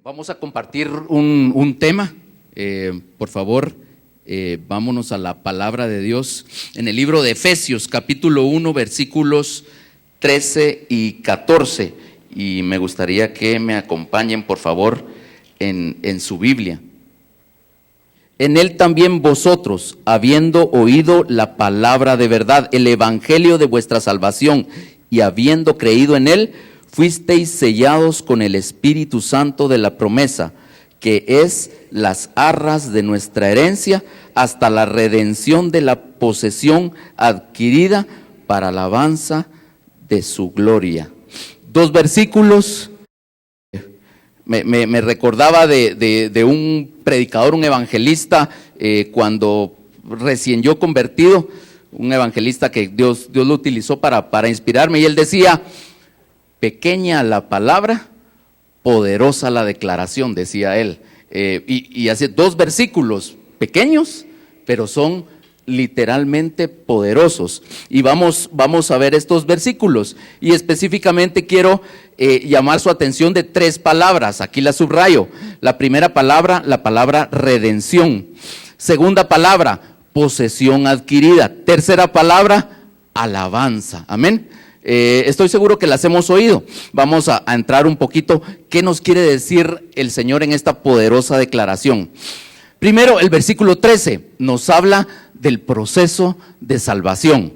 Vamos a compartir un tema. Por favor, vámonos a la palabra de Dios en el libro de Efesios, capítulo 1, versículos 13 y 14. Y me gustaría que me acompañen, por favor, en su Biblia. En él también vosotros, habiendo oído la palabra de verdad, el evangelio de vuestra salvación, y habiendo creído en él, fuisteis sellados con el Espíritu Santo de la promesa, que es las arras de nuestra herencia, hasta la redención de la posesión adquirida para alabanza de su gloria. Dos versículos. Me recordaba de un predicador, un evangelista, cuando recién yo convertido, un evangelista que Dios lo utilizó para inspirarme, y él decía: pequeña la palabra, poderosa la declaración, decía él. Y hace dos versículos pequeños, pero son literalmente poderosos. Y vamos a ver estos versículos. Y específicamente quiero llamar su atención de tres palabras. Aquí la subrayo. La primera palabra, la palabra redención. Segunda palabra, posesión adquirida. Tercera palabra, alabanza. Amén. Estoy seguro que las hemos oído. Vamos a entrar un poquito. ¿Qué nos quiere decir el Señor en esta poderosa declaración? Primero, el versículo 13 nos habla del proceso de salvación.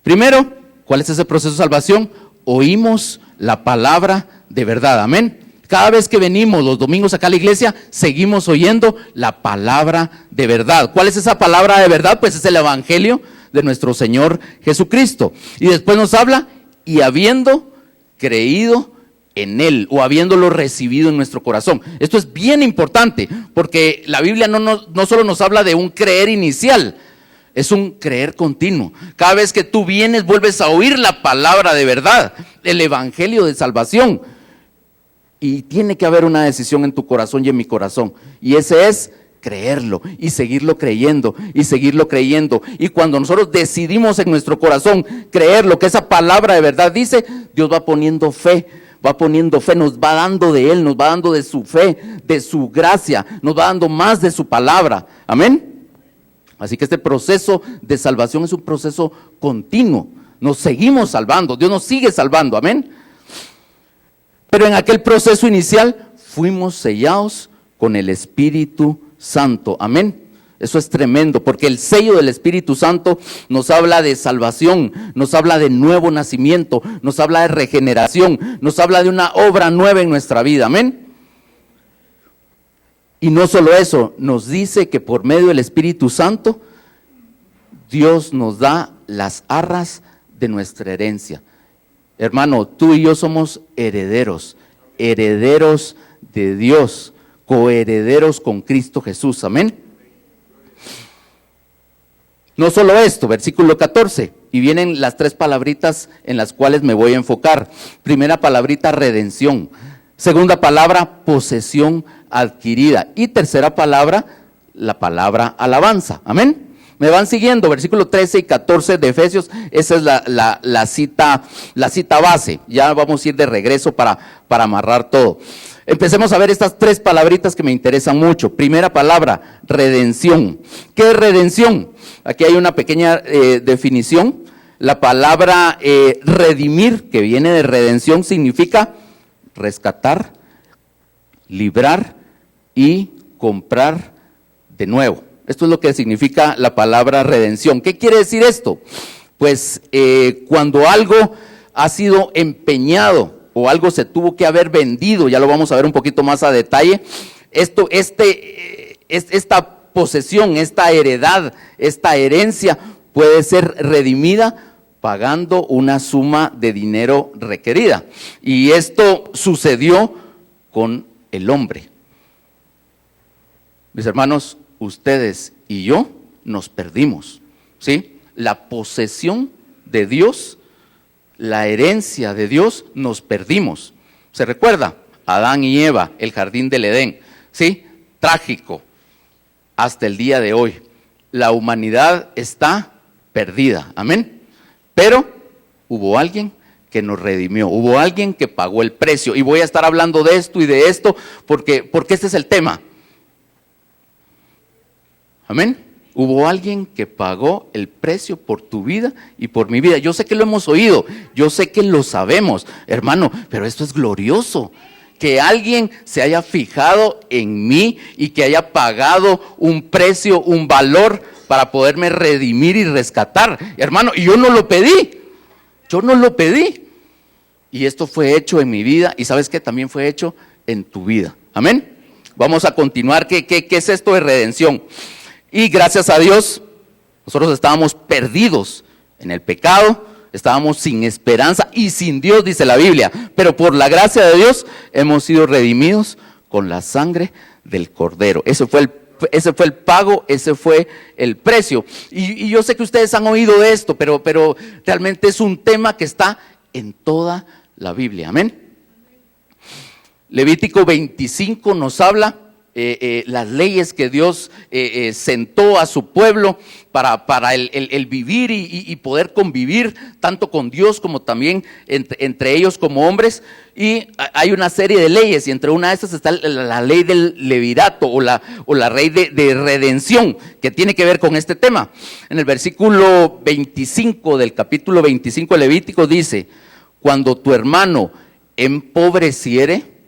Primero, ¿cuál es ese proceso de salvación? Oímos la palabra de verdad. Amén. Cada vez que venimos los domingos acá a la iglesia, seguimos oyendo la palabra de verdad. ¿Cuál es esa palabra de verdad? Pues es el evangelio de nuestro Señor Jesucristo. Y después nos habla, y habiendo creído en Él, o habiéndolo recibido en nuestro corazón. Esto es bien importante, porque la Biblia no solo nos habla de un creer inicial, es un creer continuo. Cada vez que tú vienes, vuelves a oír la palabra de verdad, el evangelio de salvación. Y tiene que haber una decisión en tu corazón y en mi corazón. Y ese es creerlo y seguirlo creyendo y seguirlo creyendo. Y cuando nosotros decidimos en nuestro corazón creer lo que esa palabra de verdad dice, Dios va poniendo fe, nos va dando de Él, nos va dando de su fe, de su gracia, nos va dando más de su palabra. Amén. Así que este proceso de salvación es un proceso continuo. Nos seguimos salvando, Dios nos sigue salvando. Amén. Pero en aquel proceso inicial fuimos sellados con el Espíritu Santo. Amén. Eso es tremendo, porque el sello del Espíritu Santo nos habla de salvación, nos habla de nuevo nacimiento, nos habla de regeneración, nos habla de una obra nueva en nuestra vida. Amén. Y no solo eso, nos dice que por medio del Espíritu Santo, Dios nos da las arras de nuestra herencia. Hermano, tú y yo somos herederos de Dios, coherederos con Cristo Jesús. Amén. No solo esto, versículo 14, y vienen las tres palabritas en las cuales me voy a enfocar. Primera palabrita, redención. Segunda palabra, posesión adquirida. Y tercera palabra, la palabra alabanza. Amén. Me van siguiendo, versículo 13 y 14 de Efesios, esa es la cita base. Ya vamos a ir de regreso para amarrar todo. Empecemos a ver estas tres palabritas que me interesan mucho. Primera palabra, redención. ¿Qué es redención? Aquí hay una pequeña definición. La palabra redimir, que viene de redención, significa rescatar, librar y comprar de nuevo. Esto es lo que significa la palabra redención. ¿Qué quiere decir esto? Pues cuando algo ha sido empeñado o algo se tuvo que haber vendido, ya lo vamos a ver un poquito más a detalle, esta posesión, esta heredad, esta herencia puede ser redimida pagando una suma de dinero requerida. Y esto sucedió con el hombre. Mis hermanos, ustedes y yo nos perdimos, ¿sí? La posesión de Dios, la herencia de Dios, nos perdimos. ¿Se recuerda? Adán y Eva, el jardín del Edén, ¿sí? Trágico. Hasta el día de hoy, la humanidad está perdida. Amén. Pero hubo alguien que nos redimió, hubo alguien que pagó el precio. Y voy a estar hablando de esto y de esto porque este es el tema. Amén. Hubo alguien que pagó el precio por tu vida y por mi vida. Yo sé que lo hemos oído, yo sé que lo sabemos, hermano, pero esto es glorioso. Que alguien se haya fijado en mí y que haya pagado un precio, un valor para poderme redimir y rescatar. Hermano, y yo no lo pedí. Y esto fue hecho en mi vida y ¿sabes qué? También fue hecho en tu vida. Amén. Vamos a continuar. ¿Qué es esto de redención? Y gracias a Dios, nosotros estábamos perdidos en el pecado, estábamos sin esperanza y sin Dios, dice la Biblia. Pero por la gracia de Dios hemos sido redimidos con la sangre del Cordero. Ese fue el pago, ese fue el precio. Y yo sé que ustedes han oído de esto, pero realmente es un tema que está en toda la Biblia. Amén. Levítico 25 nos habla las leyes que Dios sentó a su pueblo para el vivir y poder convivir tanto con Dios como también entre ellos como hombres. Y hay una serie de leyes y entre una de estas está la ley del levirato o la ley de redención que tiene que ver con este tema. En el versículo 25 del capítulo 25 de Levítico dice: cuando tu hermano empobreciere,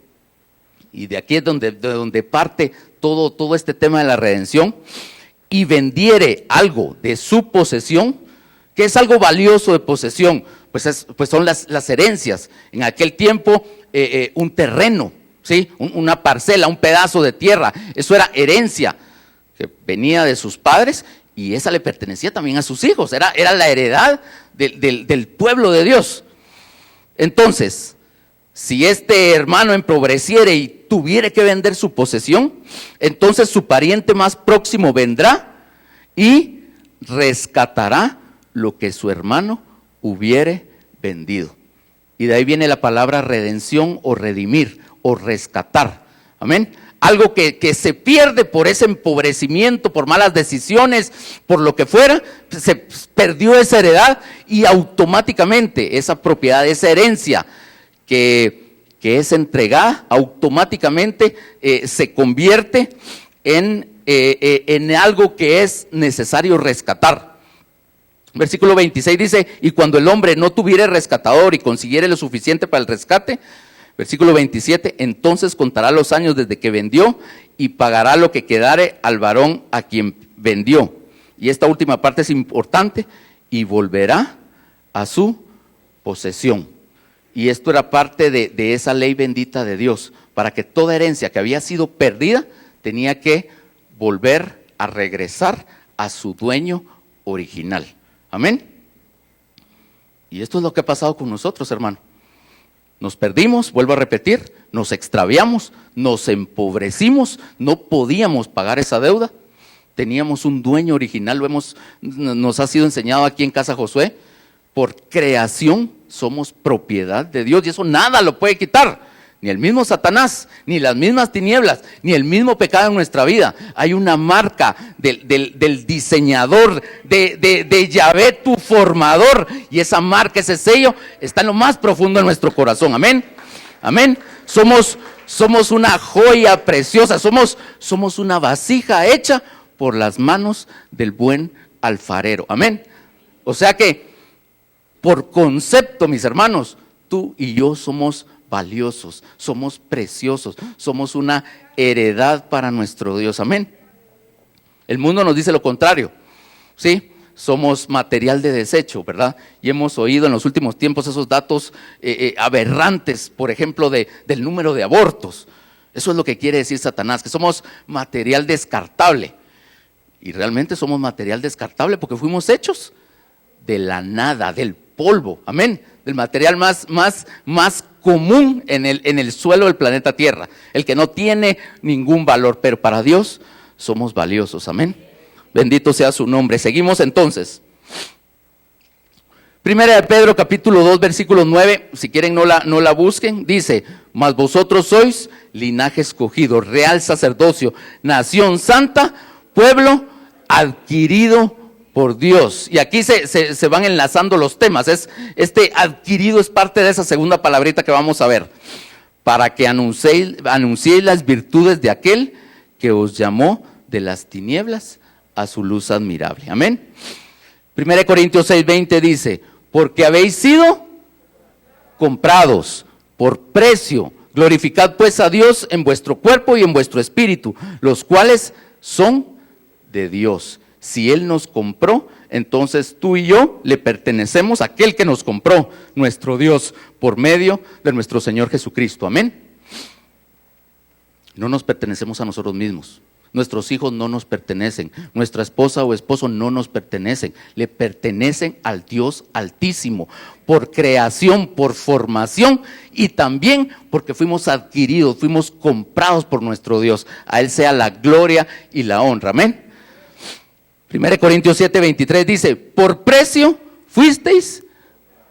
y de aquí es de donde parte todo este tema de la redención, y vendiere algo de su posesión. ¿Qué es algo valioso de posesión? Pues son las herencias. En aquel tiempo un terreno, ¿sí? Una parcela, un pedazo de tierra, eso era herencia que venía de sus padres y esa le pertenecía también a sus hijos, era la heredad del pueblo de Dios. Entonces, si este hermano empobreciere y tuviere que vender su posesión, entonces su pariente más próximo vendrá y rescatará lo que su hermano hubiere vendido. Y de ahí viene la palabra redención o redimir o rescatar. Amén. Algo que se pierde por ese empobrecimiento, por malas decisiones, por lo que fuera, se perdió esa heredad y automáticamente esa propiedad, esa herencia que es entregada, automáticamente se convierte en algo que es necesario rescatar. Versículo 26 dice: y cuando el hombre no tuviere rescatador y consiguiere lo suficiente para el rescate, versículo 27, entonces contará los años desde que vendió y pagará lo que quedare al varón a quien vendió. Y esta última parte es importante: y volverá a su posesión. Y esto era parte de esa ley bendita de Dios, para que toda herencia que había sido perdida tenía que volver a regresar a su dueño original. Amén. Y esto es lo que ha pasado con nosotros, hermano. Nos perdimos, vuelvo a repetir, nos extraviamos, nos empobrecimos, no podíamos pagar esa deuda. Teníamos un dueño original, nos ha sido enseñado aquí en Casa Josué. Por creación somos propiedad de Dios y eso nada lo puede quitar, ni el mismo Satanás, ni las mismas tinieblas, ni el mismo pecado en nuestra vida. Hay una marca del diseñador, de Yahvé, tu formador, y esa marca, ese sello está en lo más profundo de nuestro corazón. Amén, amén. Somos una joya preciosa, somos una vasija hecha por las manos del buen alfarero. Amén. O sea que por concepto, mis hermanos, tú y yo somos valiosos, somos preciosos, somos una heredad para nuestro Dios. Amén. El mundo nos dice lo contrario, ¿sí? Somos material de desecho, ¿verdad? Y hemos oído en los últimos tiempos esos datos aberrantes, por ejemplo, del número de abortos. Eso es lo que quiere decir Satanás, que somos material descartable. Y realmente somos material descartable porque fuimos hechos de la nada, del polvo, amén, del material más común en el suelo del planeta Tierra, el que no tiene ningún valor, pero para Dios somos valiosos, amén. Bendito sea su nombre. Seguimos entonces. Primera de Pedro capítulo 2 versículo 9, si quieren no la busquen, dice: mas vosotros sois linaje escogido, real sacerdocio, nación santa, pueblo adquirido por Dios. Y aquí se van enlazando los temas. Este adquirido es parte de esa segunda palabrita que vamos a ver. Para que anunciéis las virtudes de aquel que os llamó de las tinieblas a su luz admirable. Amén. 1 Corintios 6:20 dice, porque habéis sido comprados por precio. Glorificad pues a Dios en vuestro cuerpo y en vuestro espíritu, los cuales son de Dios. Si Él nos compró, entonces tú y yo le pertenecemos a aquel que nos compró, nuestro Dios, por medio de nuestro Señor Jesucristo. Amén. No nos pertenecemos a nosotros mismos. Nuestros hijos no nos pertenecen. Nuestra esposa o esposo no nos pertenecen. Le pertenecen al Dios Altísimo, por creación, por formación y también porque fuimos adquiridos, fuimos comprados por nuestro Dios. A Él sea la gloria y la honra. Amén. 1 Corintios 7:23 dice, por precio fuisteis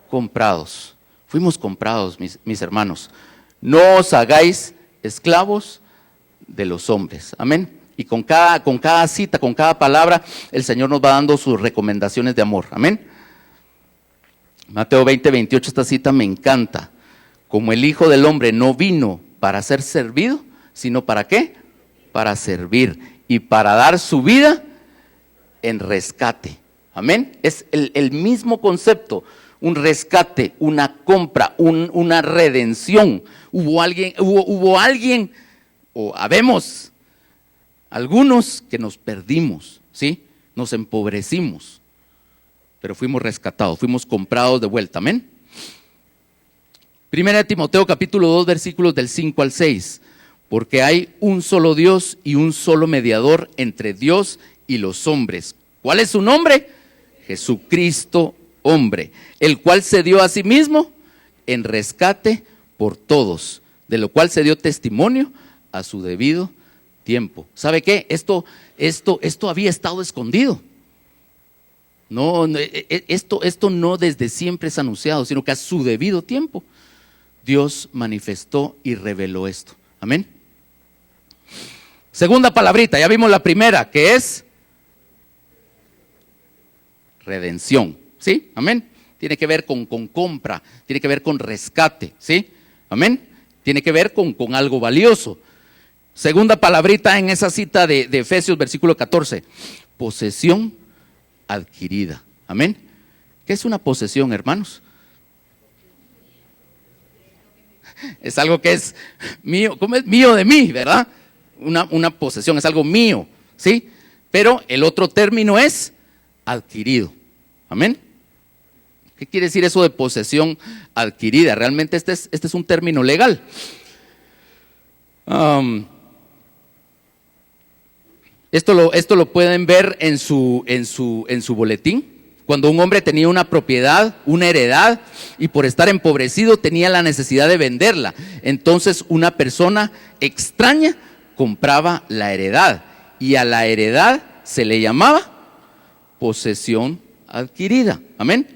comprados. Fuimos comprados, mis hermanos. No os hagáis esclavos de los hombres. Amén. Y con cada cita, con cada palabra, el Señor nos va dando sus recomendaciones de amor. Amén. Mateo 20:28, esta cita me encanta. Como el Hijo del Hombre no vino para ser servido, sino ¿para qué? Para servir y para dar su vida en rescate. Amén. Es el mismo concepto. Un rescate, una compra, una redención. Hubo alguien, o habemos algunos que nos perdimos, ¿sí? Nos empobrecimos, pero fuimos rescatados, fuimos comprados de vuelta. Amén. 1 Timoteo capítulo 2 versículos del 5 al 6. Porque hay un solo Dios y un solo mediador entre Dios y los hombres. ¿Cuál es su nombre? Jesucristo hombre, el cual se dio a sí mismo en rescate por todos, de lo cual se dio testimonio a su debido tiempo. ¿Sabe qué? Esto había estado escondido. No, esto no desde siempre es anunciado, sino que a su debido tiempo Dios manifestó y reveló esto. Amén. Segunda palabrita, ya vimos la primera, que es redención. ¿Sí? Amén. Tiene que ver con compra, tiene que ver con rescate. ¿Sí? Amén. Tiene que ver con algo valioso. Segunda palabrita en esa cita de Efesios versículo 14, posesión adquirida. Amén. ¿Qué es una posesión, hermanos? Es algo que es mío, ¿cómo es? Mío de mí, ¿verdad? Una posesión es algo mío, ¿sí? Pero el otro término es adquirido. Amén. ¿Qué quiere decir eso de posesión adquirida? Realmente este es un término legal. Esto lo pueden ver en su boletín. Cuando un hombre tenía una propiedad, una heredad, y por estar empobrecido tenía la necesidad de venderla, entonces una persona extraña compraba la heredad, y a la heredad se le llamaba posesión adquirida. Amén.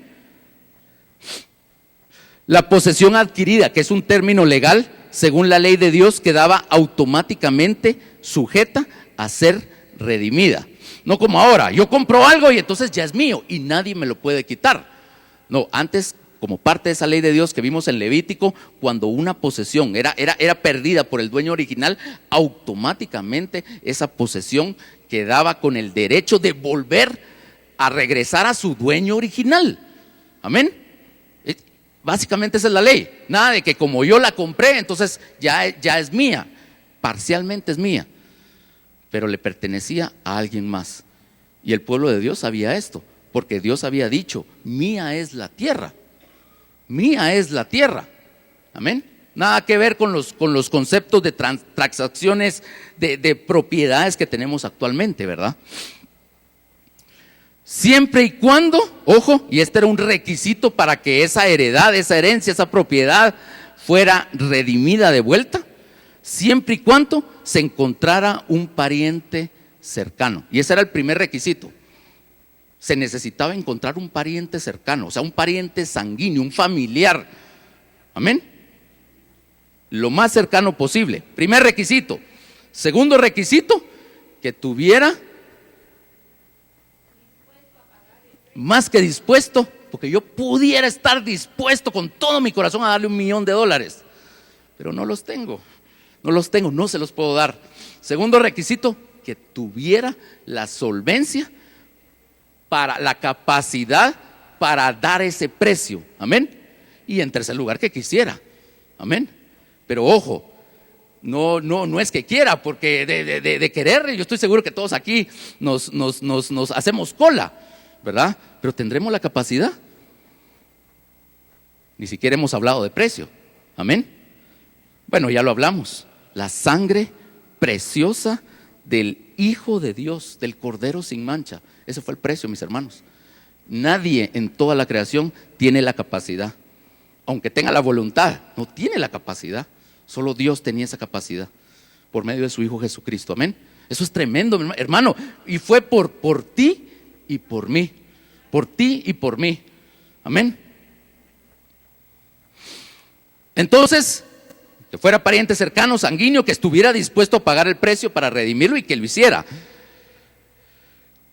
La posesión adquirida, que es un término legal, según la ley de Dios, quedaba automáticamente sujeta a ser redimida. No como ahora, yo compro algo y entonces ya es mío y nadie me lo puede quitar. No, antes, como parte de esa ley de Dios que vimos en Levítico, cuando una posesión era perdida por el dueño original, automáticamente esa posesión quedaba con el derecho de volver a regresar a su dueño original. Amén. Básicamente esa es la ley. Nada de que como yo la compré, entonces ya es mía. Parcialmente es mía, pero le pertenecía a alguien más. Y el pueblo de Dios sabía esto, porque Dios había dicho, mía es la tierra. Mía es la tierra. Amén. Nada que ver con los conceptos de transacciones de propiedades que tenemos actualmente, ¿verdad? Siempre y cuando, ojo, y este era un requisito para que esa heredad, esa herencia, esa propiedad fuera redimida de vuelta, siempre y cuando se encontrara un pariente cercano. Y ese era el primer requisito. Se necesitaba encontrar un pariente cercano, o sea, un pariente sanguíneo, un familiar. Amén. Lo más cercano posible. Primer requisito. Segundo requisito, que tuviera más que dispuesto, porque yo pudiera estar dispuesto con todo mi corazón a darle $1,000,000, pero no los tengo, no se los puedo dar. Segundo requisito, que tuviera la solvencia, para la capacidad para dar ese precio, amén. Y en tercer lugar, que quisiera, amén. Pero ojo, no es que quiera, porque de querer, yo estoy seguro que todos aquí nos hacemos cola, ¿verdad? Pero ¿tendremos la capacidad? Ni siquiera hemos hablado de precio, amén. Bueno, ya lo hablamos, la sangre preciosa del Hijo de Dios, del Cordero sin mancha. Ese fue el precio, mis hermanos. Nadie en toda la creación tiene la capacidad, aunque tenga la voluntad, no tiene la capacidad. Solo Dios tenía esa capacidad por medio de su Hijo Jesucristo, amén. Eso es tremendo, hermano, y fue por ti y por mí, por ti y por mí, amén. Entonces, que fuera pariente cercano, sanguíneo, que estuviera dispuesto a pagar el precio para redimirlo y que lo hiciera.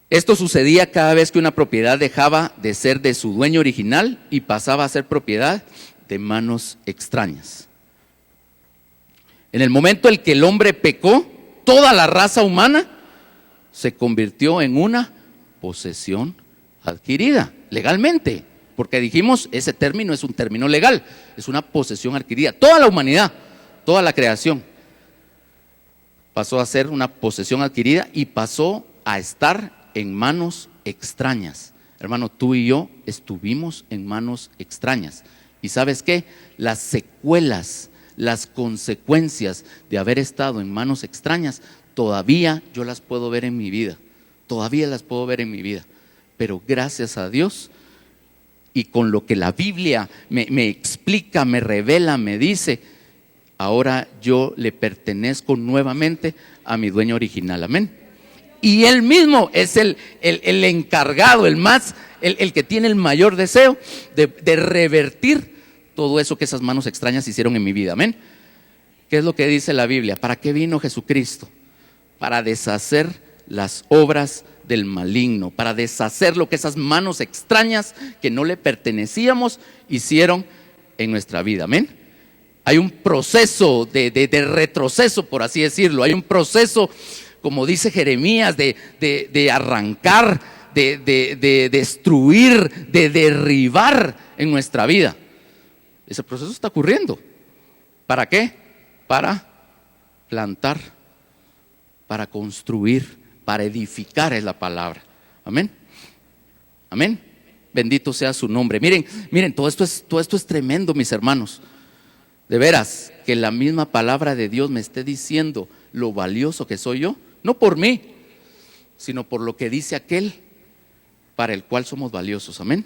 Esto sucedía cada vez que una propiedad dejaba de ser de su dueño original y pasaba a ser propiedad de manos extrañas. En el momento en que el hombre pecó, toda la raza humana se convirtió en una posesión adquirida, legalmente, porque dijimos, ese término es un término legal, es una posesión adquirida. Toda la humanidad, toda la creación pasó a ser una posesión adquirida y pasó a estar en manos extrañas. Hermano, tú y yo estuvimos en manos extrañas. ¿Y sabes qué? Las secuelas, las consecuencias de haber estado en manos extrañas, todavía yo las puedo ver en mi vida. Todavía las puedo ver en mi vida. Pero gracias a Dios, y con lo que la Biblia me explica, me revela, me dice, ahora yo le pertenezco nuevamente a mi dueño original, amén. Y Él mismo es el encargado, el que tiene el mayor deseo de revertir todo eso que esas manos extrañas hicieron en mi vida, amén. ¿Qué es lo que dice la Biblia? ¿Para qué vino Jesucristo? Para deshacer las obras del maligno, para deshacer lo que esas manos extrañas que no le pertenecíamos hicieron en nuestra vida, amén. Hay un proceso de retroceso, por así decirlo. Hay un proceso, como dice Jeremías, de arrancar, de destruir, de derribar en nuestra vida. Ese proceso está ocurriendo. ¿Para qué? Para plantar, para construir, para edificar es la palabra. Amén. Amén. Bendito sea su nombre. Miren, todo esto es tremendo, mis hermanos. De veras, que la misma palabra de Dios me esté diciendo lo valioso que soy yo, no por mí, sino por lo que dice aquel para el cual somos valiosos. Amén.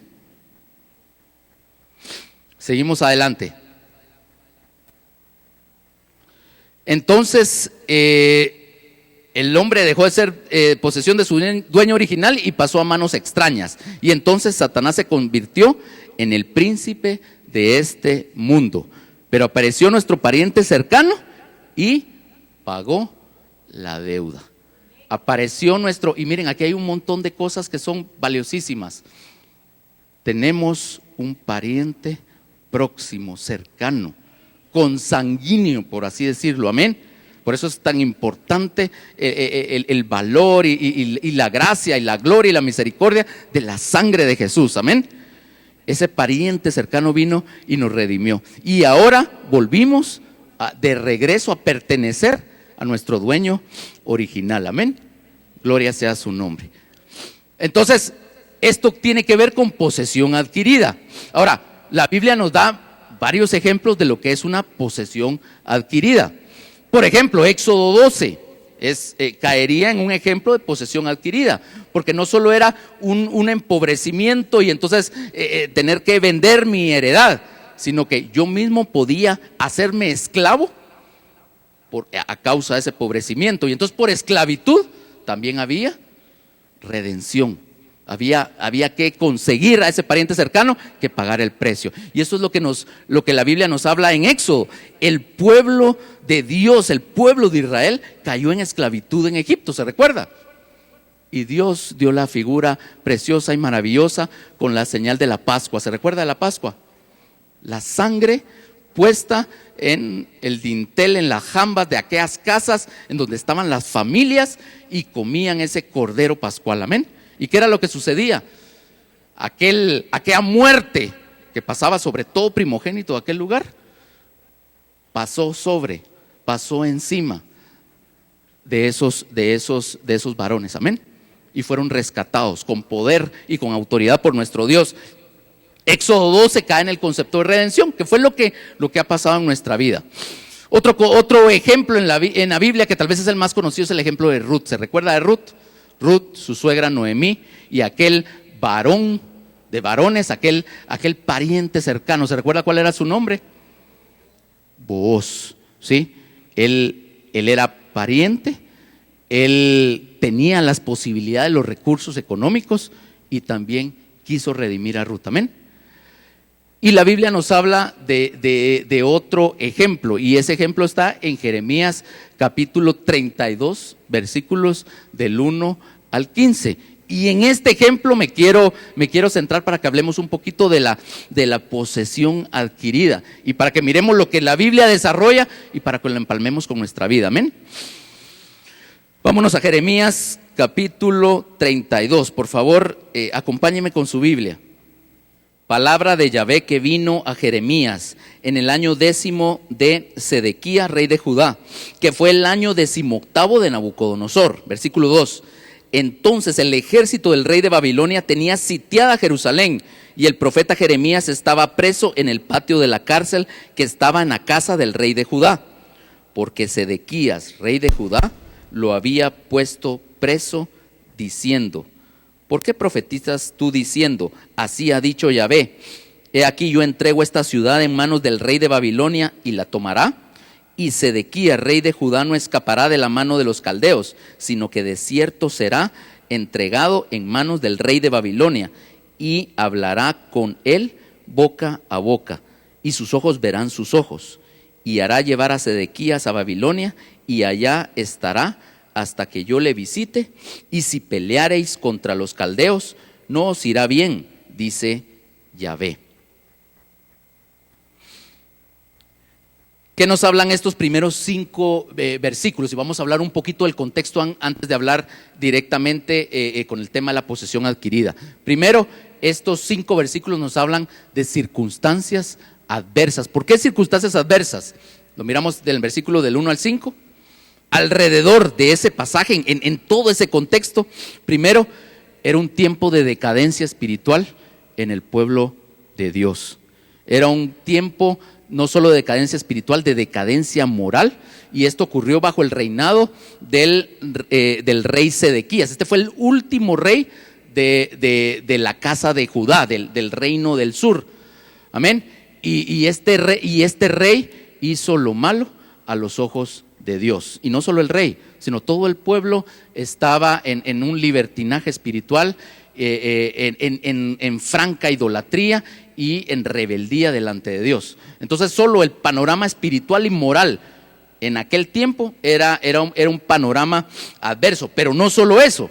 Seguimos adelante. Entonces, el hombre dejó de ser posesión de su dueño original y pasó a manos extrañas. Y entonces Satanás se convirtió en el príncipe de este mundo. Pero apareció nuestro pariente cercano y pagó la deuda. Apareció y miren, aquí hay un montón de cosas que son valiosísimas. Tenemos un pariente próximo, cercano, consanguíneo, por así decirlo, amén. Por eso es tan importante el valor y la gracia y la gloria y la misericordia de la sangre de Jesús, amén. Ese pariente cercano vino y nos redimió. Y ahora volvimos de regreso a pertenecer a nuestro dueño original, amén. Gloria sea su nombre. Entonces, esto tiene que ver con posesión adquirida. Ahora, la Biblia nos da varios ejemplos de lo que es una posesión adquirida. Por ejemplo, Éxodo 12 caería en un ejemplo de posesión adquirida, porque no solo era un empobrecimiento y entonces tener que vender mi heredad, sino que yo mismo podía hacerme esclavo a causa de ese empobrecimiento. Y entonces por esclavitud también había redención. Había que conseguir a ese pariente cercano que pagar el precio. Y eso es lo que la Biblia nos habla en Éxodo. El pueblo de Dios, el pueblo de Israel cayó en esclavitud en Egipto, ¿se recuerda? y Dios dio la figura preciosa y maravillosa con la señal de la Pascua. ¿Se recuerda de la Pascua? La sangre puesta en el dintel, en las jambas de aquellas casas en donde estaban las familias y comían ese cordero pascual. Amén. ¿Y qué era lo que sucedía? Aquella muerte que pasaba sobre todo primogénito de aquel lugar, pasó encima de esos varones. Amén. Y fueron rescatados con poder y con autoridad por nuestro Dios. Éxodo 12 cae en el concepto de redención, que fue lo que ha pasado en nuestra vida. Otro ejemplo en la Biblia, que tal vez es el más conocido, es el ejemplo de Ruth. ¿Se recuerda de Ruth? Ruth, su suegra Noemí, y aquel varón de varones, aquel pariente cercano. ¿Se recuerda cuál era su nombre? Booz, ¿sí? Él era pariente, él tenía las posibilidades, los recursos económicos, y también quiso redimir a Ruth. Amén. Y la Biblia nos habla de otro ejemplo, y ese ejemplo está en Jeremías capítulo 32, versículos del 1 al 15. Y en este ejemplo me quiero centrar para que hablemos un poquito de la posesión adquirida, y para que miremos lo que la Biblia desarrolla y para que lo empalmemos con nuestra vida. Amén. Vámonos a Jeremías capítulo 32, por favor, acompáñeme con su Biblia. Palabra de Yahvé que vino a Jeremías en el año 10 de Sedequías, rey de Judá, que fue el año 18 de Nabucodonosor. Versículo 2. Entonces el ejército del rey de Babilonia tenía sitiada Jerusalén, y el profeta Jeremías estaba preso en el patio de la cárcel que estaba en la casa del rey de Judá, porque Sedequías, rey de Judá, lo había puesto preso, diciendo: ¿por qué profetizas tú diciendo, así ha dicho Yahvé? He aquí yo entrego esta ciudad en manos del rey de Babilonia y la tomará, y Sedequías, rey de Judá, no escapará de la mano de los caldeos, sino que de cierto será entregado en manos del rey de Babilonia, y hablará con él boca a boca, y sus ojos verán sus ojos, y hará llevar a Sedequías a Babilonia, y allá estará hasta que yo le visite, y si peleareis contra los caldeos, no os irá bien, dice Yahvé. ¿Qué nos hablan estos primeros 5 versículos? Y vamos a hablar un poquito del contexto antes de hablar directamente con el tema de la posesión adquirida. Primero, estos 5 versículos nos hablan de circunstancias adversas. ¿Por qué circunstancias adversas? Lo miramos del versículo del 1 al 5. Alrededor de ese pasaje, en todo ese contexto, primero, era un tiempo de decadencia espiritual en el pueblo de Dios. Era un tiempo no solo de decadencia espiritual, de decadencia moral, y esto ocurrió bajo el reinado del rey Sedequías. Este fue el último rey de la casa de Judá, del reino del sur. Amén. Y este rey hizo lo malo a los ojos de Dios. Y no solo el rey, sino todo el pueblo estaba en un libertinaje espiritual, en franca idolatría y en rebeldía delante de Dios. Entonces solo el panorama espiritual y moral en aquel tiempo era un panorama adverso. Pero no solo eso,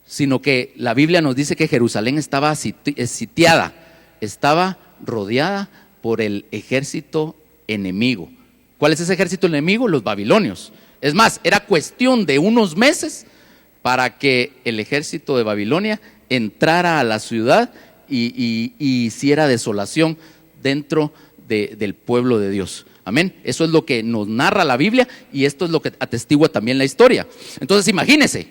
sino que la Biblia nos dice que Jerusalén estaba sitiada, estaba rodeada por el ejército enemigo. ¿Cuál es ese ejército enemigo? Los babilonios. Es más, era cuestión de unos meses para que el ejército de Babilonia entrara a la ciudad y hiciera desolación dentro del pueblo de Dios. Amén. Eso es lo que nos narra la Biblia, y esto es lo que atestigua también la historia. Entonces imagínense,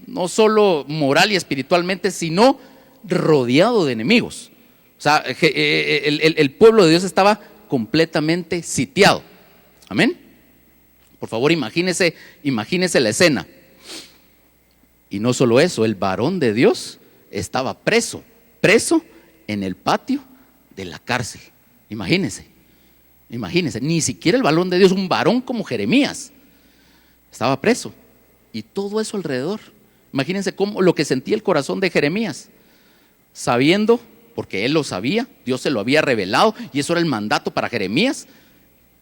no solo moral y espiritualmente, sino rodeado de enemigos. O sea, el pueblo de Dios estaba completamente sitiado. Amén. Por favor, imagínese la escena. Y no solo eso, el varón de Dios estaba preso en el patio de la cárcel. Imagínese, ni siquiera el varón de Dios, un varón como Jeremías, estaba preso. Y todo eso alrededor. Imagínense lo que sentía el corazón de Jeremías, sabiendo, porque él lo sabía, Dios se lo había revelado, y eso era el mandato para Jeremías,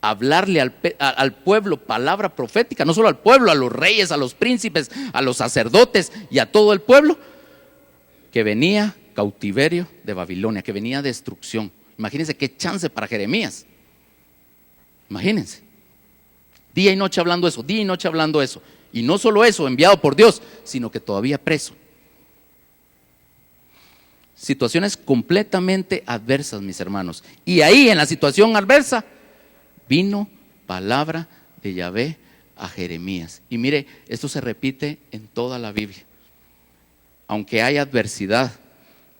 hablarle al pueblo palabra profética, no solo al pueblo, a los reyes, a los príncipes, a los sacerdotes y a todo el pueblo, que venía cautiverio de Babilonia, que venía destrucción. Imagínense qué chance para Jeremías. Imagínense, día y noche hablando eso, día y noche hablando eso. Y no solo eso, enviado por Dios, sino que todavía preso. Situaciones completamente adversas, mis hermanos. Y ahí, en la situación adversa, vino palabra de Yahvé a Jeremías. Y mire, esto se repite en toda la Biblia. Aunque haya adversidad,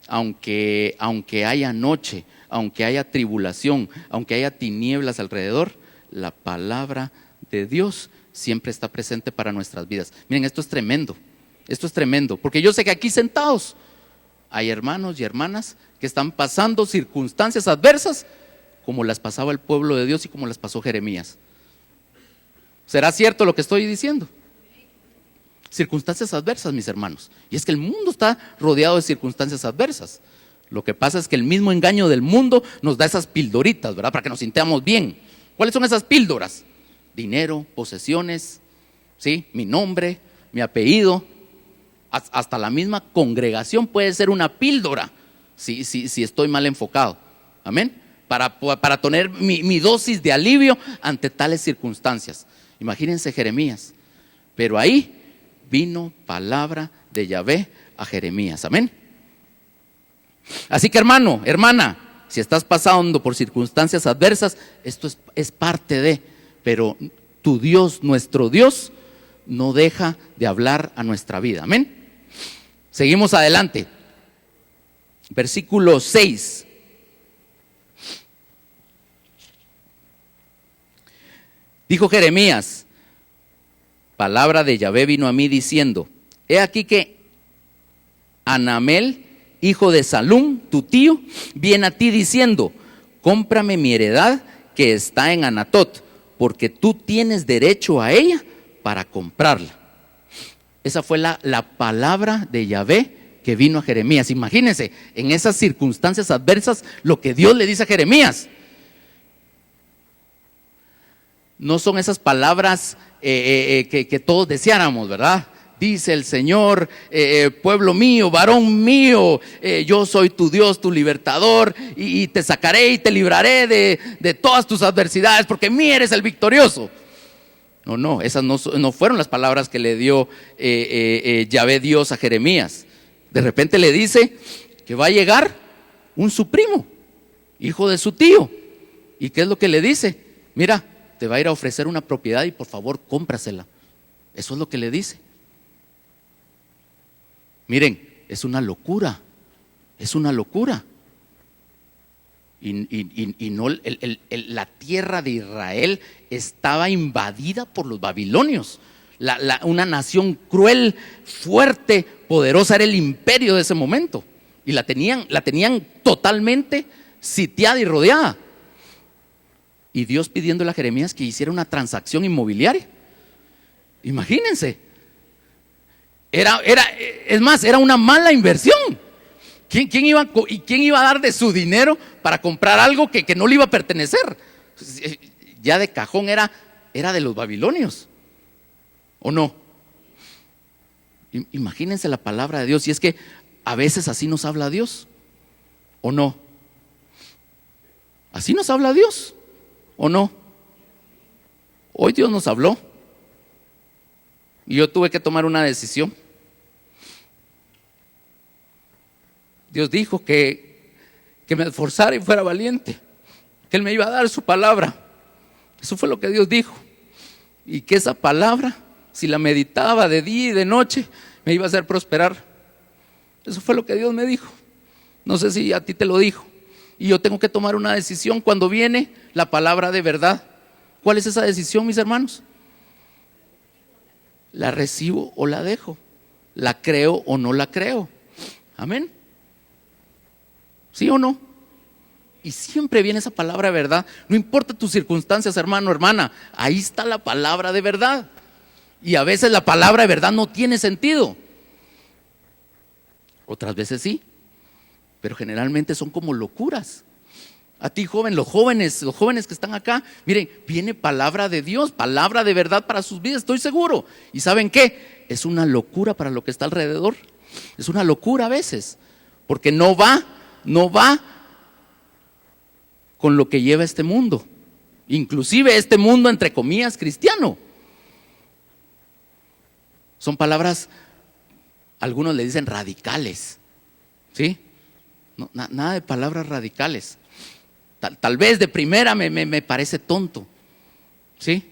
aunque haya noche, aunque haya tribulación, aunque haya tinieblas alrededor, la palabra de Dios siempre está presente para nuestras vidas. Miren, esto es tremendo, porque yo sé que aquí sentados hay hermanos y hermanas que están pasando circunstancias adversas como las pasaba el pueblo de Dios y como las pasó Jeremías. ¿Será cierto lo que estoy diciendo? Circunstancias adversas, mis hermanos. Y es que el mundo está rodeado de circunstancias adversas. Lo que pasa es que el mismo engaño del mundo nos da esas pildoritas, ¿verdad? Para que nos sintamos bien. ¿Cuáles son esas píldoras? Dinero, posesiones, ¿sí? Mi nombre, mi apellido. Hasta la misma congregación puede ser una píldora si estoy mal enfocado. Amén. Para tener mi dosis de alivio ante tales circunstancias. Imagínense Jeremías. Pero ahí vino palabra de Yahvé a Jeremías. Amén. Así que hermano, hermana, si estás pasando por circunstancias adversas, esto es parte de, pero tu Dios, nuestro Dios, no deja de hablar a nuestra vida. Amén. Seguimos adelante. Versículo 6. Dijo Jeremías: palabra de Yahvé vino a mí diciendo: he aquí que Anamel, hijo de Salum, tu tío, viene a ti diciendo: cómprame mi heredad que está en Anatot, porque tú tienes derecho a ella para comprarla. Esa fue la palabra de Yahvé que vino a Jeremías. Imagínense, en esas circunstancias adversas, lo que Dios le dice a Jeremías. No son esas palabras que todos deseáramos, ¿verdad? Dice el Señor, pueblo mío, varón mío, yo soy tu Dios, tu libertador, y te sacaré y te libraré de todas tus adversidades, porque mí eres el victorioso. No, esas no fueron las palabras que le dio Yahvé Dios a Jeremías. De repente le dice que va a llegar su primo, hijo de su tío. ¿Y qué es lo que le dice? Mira, te va a ir a ofrecer una propiedad y por favor cómprasela. Eso es lo que le dice. Miren, es una locura. Y no, la tierra de Israel estaba invadida por los babilonios. Una nación cruel, fuerte, poderosa, era el imperio de ese momento. Y la tenían totalmente sitiada y rodeada. Y Dios pidiéndole a Jeremías que hiciera una transacción inmobiliaria. Imagínense. Era una mala inversión. ¿Quién iba a dar de su dinero para comprar algo que no le iba a pertenecer? Ya de cajón era de los babilonios, ¿o no? Imagínense la palabra de Dios. Y es que a veces así nos habla Dios, ¿o no? Así nos habla Dios, ¿o no? Hoy Dios nos habló y yo tuve que tomar una decisión. Dios dijo que me esforzara y fuera valiente, que Él me iba a dar su palabra. Eso fue lo que Dios dijo. Y que esa palabra, si la meditaba de día y de noche, me iba a hacer prosperar. Eso fue lo que Dios me dijo. No sé si a ti te lo dijo. Y yo tengo que tomar una decisión cuando viene la palabra de verdad. ¿Cuál es esa decisión, mis hermanos? ¿La recibo o la dejo? ¿La creo o no la creo? Amén. ¿Sí o no? Y siempre viene esa palabra de verdad. No importa tus circunstancias, hermano, hermana, ahí está la palabra de verdad. Y a veces la palabra de verdad no tiene sentido. Otras veces sí, pero generalmente son como locuras. A ti joven, los jóvenes que están acá, miren, viene palabra de Dios, palabra de verdad para sus vidas, estoy seguro. ¿Y saben qué? Es una locura para lo que está alrededor. Es una locura a veces, porque no va con lo que lleva este mundo. Inclusive este mundo, entre comillas, cristiano. Son palabras, algunos le dicen radicales, ¿sí? No, nada de palabras radicales. Tal vez de primera me parece tonto, ¿sí?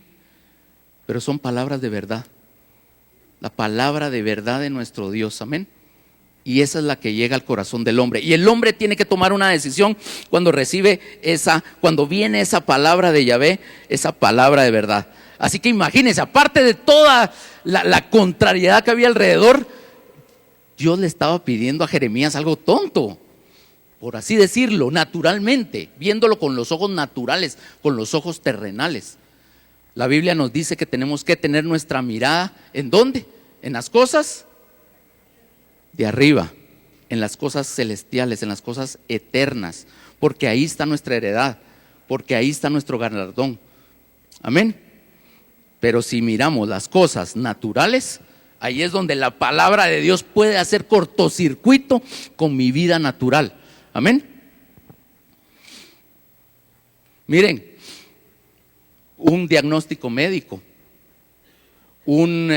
Pero son palabras de verdad. La palabra de verdad de nuestro Dios, amén. Y esa es la que llega al corazón del hombre. Y el hombre tiene que tomar una decisión cuando recibe cuando viene esa palabra de Yahvé, esa palabra de verdad. Así que imagínense, aparte de toda la contrariedad que había alrededor, Dios le estaba pidiendo a Jeremías algo tonto, por así decirlo, naturalmente, viéndolo con los ojos naturales, con los ojos terrenales. La Biblia nos dice que tenemos que tener nuestra mirada, ¿en dónde? En las cosas de arriba, en las cosas celestiales, en las cosas eternas, porque ahí está nuestra heredad, porque ahí está nuestro galardón. Amén. Pero si miramos las cosas naturales, ahí es donde la palabra de Dios puede hacer cortocircuito con mi vida natural. Amén. Miren, un diagnóstico médico, una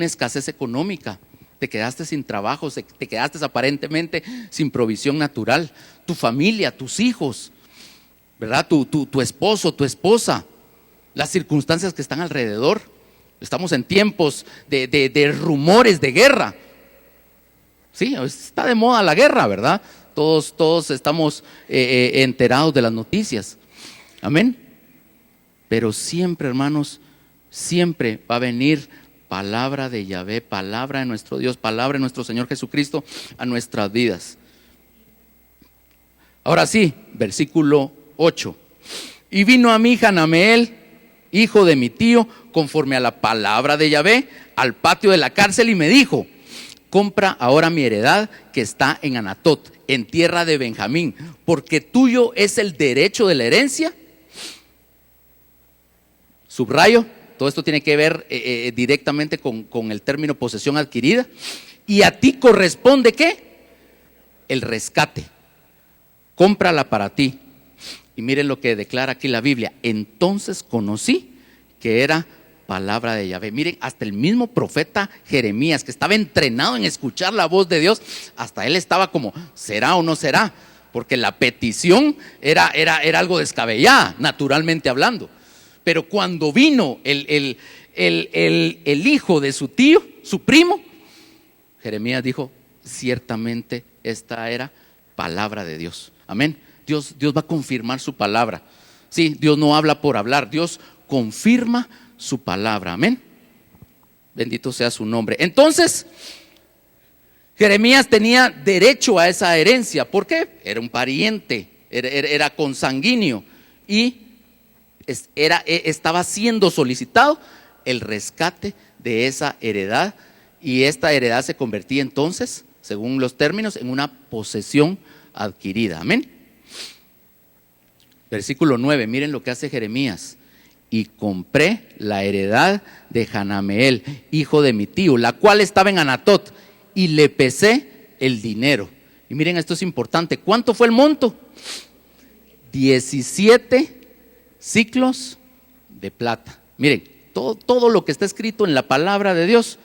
escasez económica, te quedaste sin trabajo, te quedaste aparentemente sin provisión natural, tu familia, tus hijos, ¿verdad? Tu esposo, tu esposa, las circunstancias que están alrededor. Estamos en tiempos de rumores de guerra. Sí, está de moda la guerra, ¿verdad? Todos estamos enterados de las noticias. Amén. Pero siempre, hermanos, siempre va a venir palabra de Yahvé, palabra de nuestro Dios, palabra de nuestro Señor Jesucristo a nuestras vidas. Ahora sí, versículo 8. Y vino a mí Hanameel, hijo de mi tío, conforme a la palabra de Yahvé, al patio de la cárcel y me dijo: compra ahora mi heredad que está en Anatot, en tierra de Benjamín, porque tuyo es el derecho de la herencia. Subrayo, todo esto tiene que ver directamente con el término posesión adquirida. Y a ti corresponde ¿qué? El rescate. Cómprala para ti. Y miren lo que declara aquí la Biblia: entonces conocí que era palabra de Yahvé. Miren, hasta el mismo profeta Jeremías, que estaba entrenado en escuchar la voz de Dios, hasta él estaba como, ¿será o no será? Porque la petición era algo descabellada, naturalmente hablando. Pero cuando vino el hijo de su tío, su primo, Jeremías dijo: ciertamente esta era palabra de Dios. Amén. Dios va a confirmar su palabra. Sí, Dios no habla por hablar, Dios confirma su palabra. Amén. Bendito sea su nombre. Entonces, Jeremías tenía derecho a esa herencia. ¿Por qué? Era un pariente, era consanguíneo y estaba siendo solicitado el rescate de esa heredad, y esta heredad se convertía entonces, según los términos, en una posesión adquirida. Amén. Versículo 9, miren lo que hace Jeremías: y compré la heredad de Hanameel, hijo de mi tío, la cual estaba en Anatot, y le pesé el dinero. Y miren, esto es importante. ¿Cuánto fue el monto? 17 ciclos de plata. Miren, todo lo que está escrito en la palabra de Dios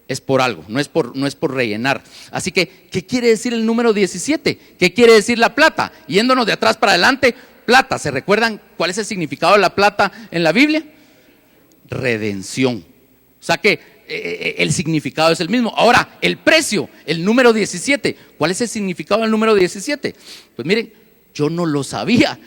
es por algo, no es por rellenar. Así que, ¿qué quiere decir el número 17? ¿Qué quiere decir la plata? Yéndonos de atrás para adelante, plata. ¿Se recuerdan cuál es el significado de la plata en la Biblia? Redención. O sea que el significado es el mismo. Ahora, el precio, el número 17. ¿Cuál es el significado del número 17? Pues miren, yo no lo sabía.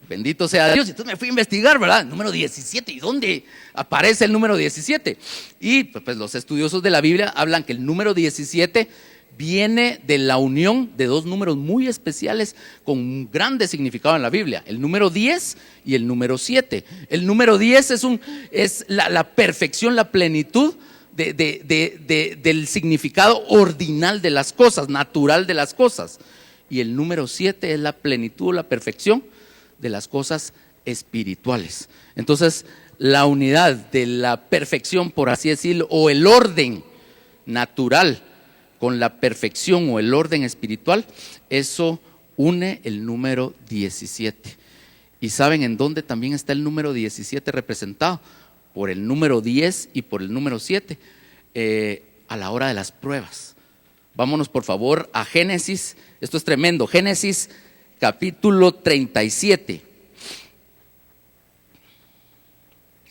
Bendito sea Dios. Entonces me fui a investigar, ¿verdad? El número 17. ¿Y dónde aparece el número 17? Y pues los estudiosos de la Biblia hablan que el número 17 viene de la unión de dos números muy especiales con un grande significado en la Biblia: el número 10 y el número 7. El número 10 es la perfección, la plenitud del significado ordinal de las cosas, natural de las cosas. y el número 7 es la plenitud, la perfección de las cosas espirituales. Entonces, la unidad de la perfección, por así decirlo, o el orden natural con la perfección o el orden espiritual, eso une el número 17. ¿Y saben en dónde también está el número 17 representado? Por el número 10 y por el número 7, a la hora de las pruebas. Vámonos por favor a Génesis, esto es tremendo, Génesis capítulo 37.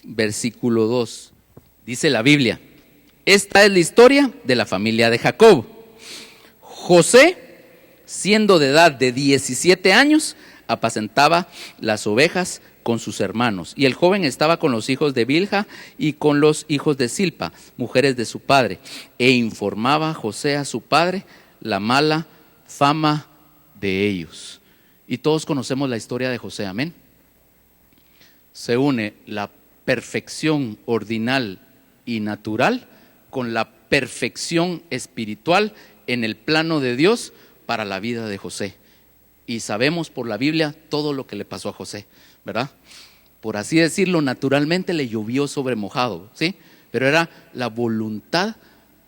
Versículo 2, dice la Biblia: esta es la historia de la familia de Jacob. José, siendo de edad de 17 años, apacentaba las ovejas con sus hermanos, y el joven estaba con los hijos de Bilha y con los hijos de Silpa, mujeres de su padre, e informaba a José a su padre la mala fama de ellos. Y todos conocemos la historia de José, amén. Se une la perfección ordinal y natural con la perfección espiritual en el plano de Dios para la vida de José. Y sabemos por la Biblia todo lo que le pasó a José, ¿verdad? Por así decirlo, naturalmente le llovió sobre mojado, ¿sí? Pero era la voluntad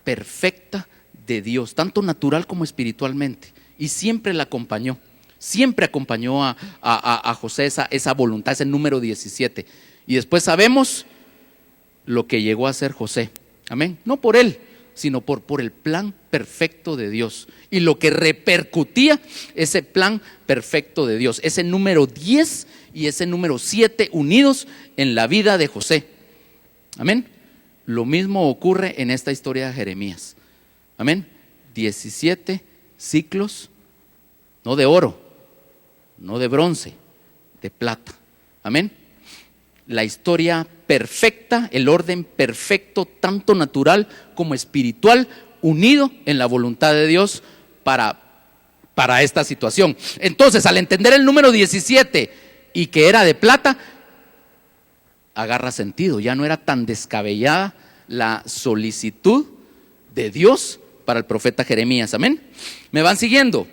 perfecta de Dios, tanto natural como espiritualmente. Y siempre la acompañó, siempre acompañó a José esa voluntad, ese número 17. Y después sabemos lo que llegó a ser José, amén. No por él, sino por el plan perfecto de Dios. Y lo que repercutía ese plan perfecto de Dios, ese número 10 y ese número 7 unidos en la vida de José. Amén. Lo mismo ocurre en esta historia de Jeremías. Amén. 17 ciclos, no de oro, no de bronce, de plata. Amén. La historia perfecta, el orden perfecto, tanto natural como espiritual, unido en la voluntad de Dios para esta situación. Entonces, al entender el número 17 y que era de plata, agarra sentido. Ya no era tan descabellada la solicitud de Dios para el profeta Jeremías. Amén. ¿Me van siguiendo?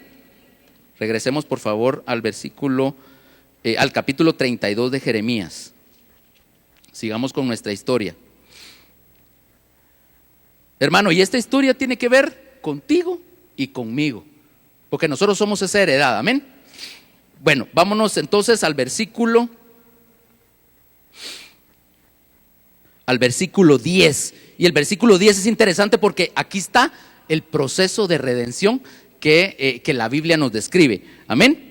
Regresemos por favor al versículo, al capítulo 32 de Jeremías. Sigamos con nuestra historia. Hermano, y esta historia tiene que ver contigo y conmigo, porque nosotros somos esa heredad, amén. Bueno, vámonos entonces al versículo 10. Y el versículo 10 es interesante porque aquí está el proceso de redención que la Biblia nos describe, amén.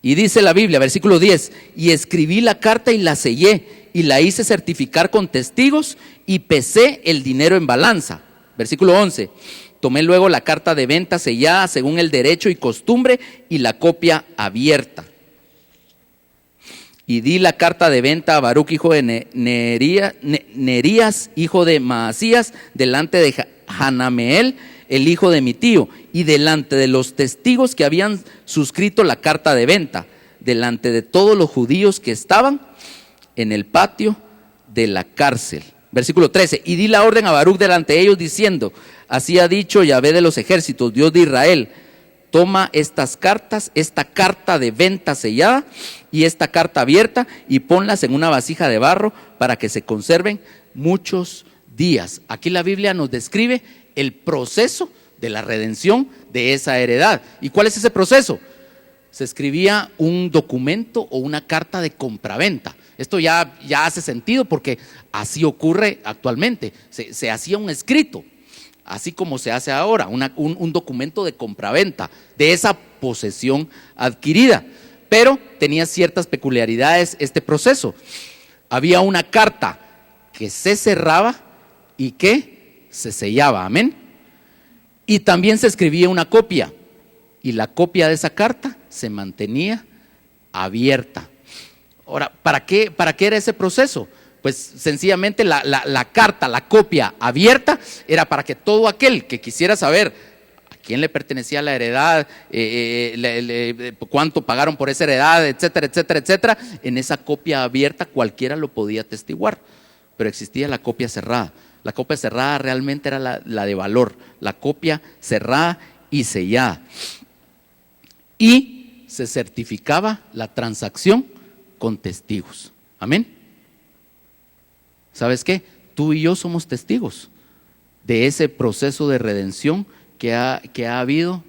Y dice la Biblia, versículo 10: y escribí la carta y la sellé, y la hice certificar con testigos, y pesé el dinero en balanza. Versículo 11: tomé luego la carta de venta sellada según el derecho y costumbre, y la copia abierta. Y di la carta de venta a Baruch, hijo de Nerías, hijo de Maasías, delante de Hanameel, el hijo de mi tío, y delante de los testigos que habían suscrito la carta de venta, delante de todos los judíos que estaban en el patio de la cárcel. Versículo 13: y di la orden a Baruch delante de ellos, diciendo: así ha dicho Yahvé de los ejércitos, Dios de Israel, toma estas cartas, esta carta de venta sellada y esta carta abierta, y ponlas en una vasija de barro para que se conserven muchos días. Aquí la Biblia nos describe el proceso de la redención de esa heredad. ¿Y cuál es ese proceso? Se escribía un documento o una carta de compraventa. Esto ya hace sentido porque así ocurre actualmente. Se hacía un escrito, así como se hace ahora, un documento de compraventa de esa posesión adquirida. Pero tenía ciertas peculiaridades este proceso. Había una carta que se cerraba y que se sellaba, amén. Y también se escribía una copia, y la copia de esa carta se mantenía abierta. Ahora, ¿para qué era ese proceso? Pues sencillamente la carta, la copia abierta, era para que todo aquel que quisiera saber a quién le pertenecía la heredad, cuánto pagaron por esa heredad, etcétera, etcétera, etcétera, en esa copia abierta cualquiera lo podía atestiguar. Pero existía la copia cerrada. La copia cerrada realmente era la de valor, la copia cerrada y sellada. y se certificaba la transacción con testigos. Amén. ¿Sabes qué? Tú y yo somos testigos de ese proceso de redención que ha habido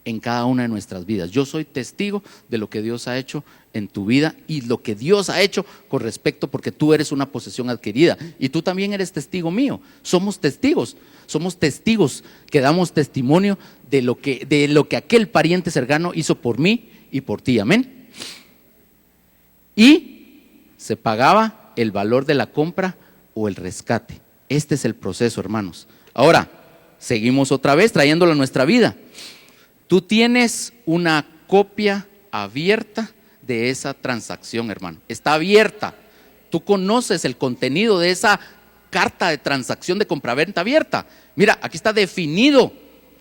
en cada una de nuestras vidas. Yo soy testigo de lo que Dios ha hecho en tu vida y lo que Dios ha hecho con respecto, porque tú eres una posesión adquirida y tú también eres testigo mío. Somos testigos que damos testimonio de lo que aquel pariente cercano hizo por mí y por ti. Amén. Y se pagaba el valor de la compra o el rescate. Este es el proceso, hermanos. Ahora, seguimos otra vez trayéndolo a nuestra vida. Tú tienes una copia abierta de esa transacción, hermano. Está abierta. Tú conoces el contenido de esa carta de transacción de compraventa abierta. Mira, aquí está definido,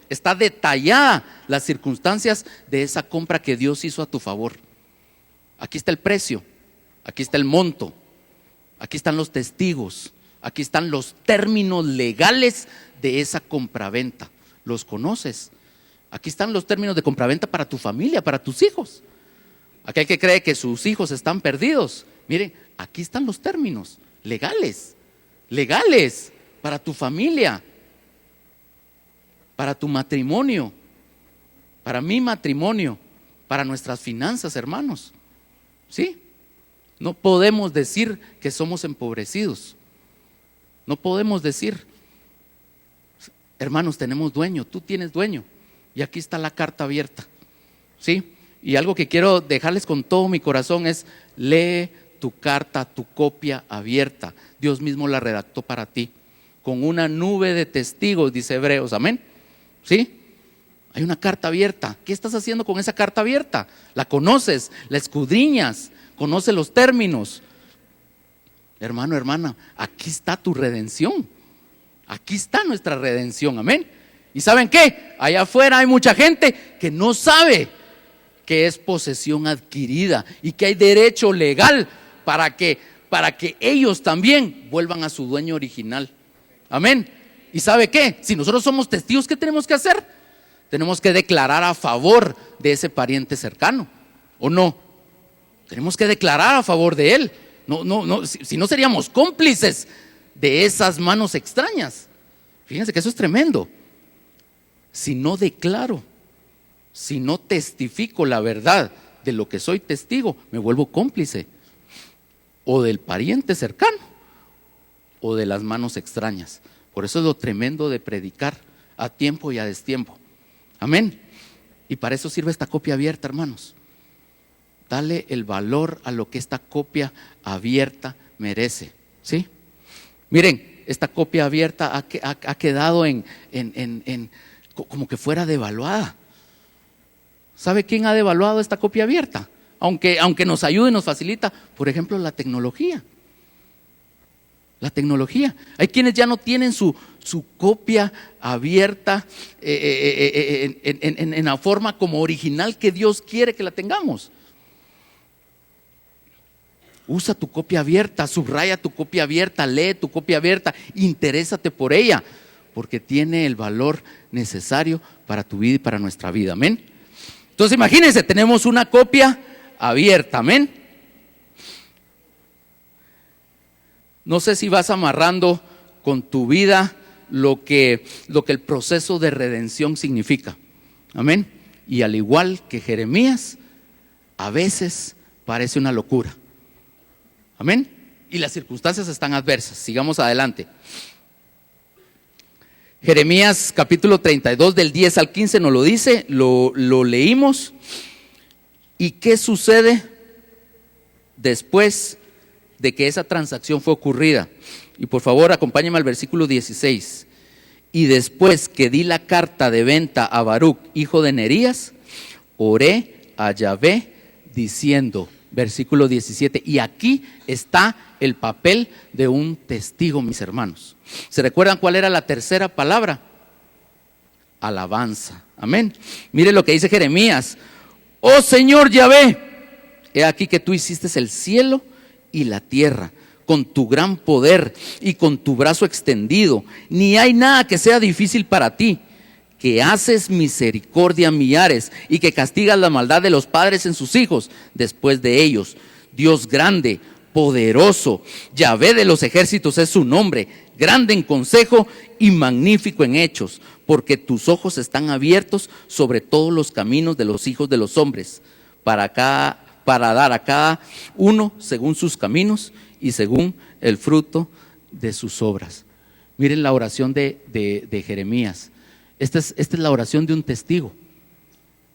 está detallada las circunstancias de esa compra que Dios hizo a tu favor. Aquí está el precio, aquí está el monto, aquí están los testigos, aquí están los términos legales de esa compraventa. ¿Los conoces? Aquí están los términos de compraventa para tu familia, para tus hijos. Aquel que cree que sus hijos están perdidos, miren, aquí están los términos legales para tu familia, para tu matrimonio, para mi matrimonio, para nuestras finanzas, hermanos. ¿Sí? No podemos decir que somos empobrecidos. No podemos decir, hermanos, tenemos dueño, tú tienes dueño. Y aquí está la carta abierta. ¿Sí? Y algo que quiero dejarles con todo mi corazón es: lee tu carta, tu copia abierta. Dios mismo la redactó para ti, con una nube de testigos, dice Hebreos. Amén. ¿Sí? Hay una carta abierta. ¿Qué estás haciendo con esa carta abierta? ¿La conoces? ¿La escudriñas? ¿Conoces los términos? Hermano, hermana, aquí está tu redención. Aquí está nuestra redención. Amén. ¿Y saben qué? Allá afuera hay mucha gente que no sabe que es posesión adquirida y que hay derecho legal para que ellos también vuelvan a su dueño original. Amén. ¿Y sabe qué? Si nosotros somos testigos, ¿qué tenemos que hacer? Tenemos que declarar a favor de ese pariente cercano, ¿o no? Tenemos que declarar a favor de él. No, si no seríamos cómplices de esas manos extrañas. Fíjense que eso es tremendo. Si no declaro, si no testifico la verdad de lo que soy testigo, me vuelvo cómplice o del pariente cercano o de las manos extrañas. Por eso es lo tremendo de predicar a tiempo y a destiempo. Amén. Y para eso sirve esta copia abierta, hermanos. Dale el valor a lo que esta copia abierta merece. ¿Sí? Miren, esta copia abierta ha quedado como que fuera devaluada. ¿Sabe quién ha devaluado esta copia abierta? Aunque nos ayude y nos facilita, por ejemplo, la tecnología. La tecnología. Hay quienes ya no tienen su copia abierta en la forma como original que Dios quiere que la tengamos. Usa tu copia abierta, subraya tu copia abierta, lee tu copia abierta, interésate por ella, porque tiene el valor necesario para tu vida y para nuestra vida. Amén. Entonces imagínense, tenemos una copia abierta. Amén. No sé si vas amarrando con tu vida lo que el proceso de redención significa. Amén. Y al igual que Jeremías, a veces parece una locura. Amén. Y las circunstancias están adversas. Sigamos adelante. Jeremías capítulo 32 del 10 al 15 nos lo dice, lo leímos. ¿Y qué sucede después de que esa transacción fue ocurrida? Y por favor acompáñenme al versículo 16. Y después que di la carta de venta a Baruc, hijo de Nerías, oré a Yahvé diciendo, versículo 17, y aquí está el papel de un testigo, mis hermanos. ¿Se recuerdan cuál era la tercera palabra? Alabanza. Amén. Mire lo que dice Jeremías. Oh Señor Yahvé, he aquí que tú hiciste el cielo y la tierra con tu gran poder y con tu brazo extendido. Ni hay nada que sea difícil para ti. que haces misericordia a millares y que castigas la maldad de los padres en sus hijos después de ellos. Dios grande, poderoso, Yahvé de los ejércitos es su nombre, grande en consejo y magnífico en hechos, porque tus ojos están abiertos sobre todos los caminos de los hijos de los hombres, para dar a cada uno según sus caminos y según el fruto de sus obras. Miren la oración de Jeremías. Esta es la oración de un testigo.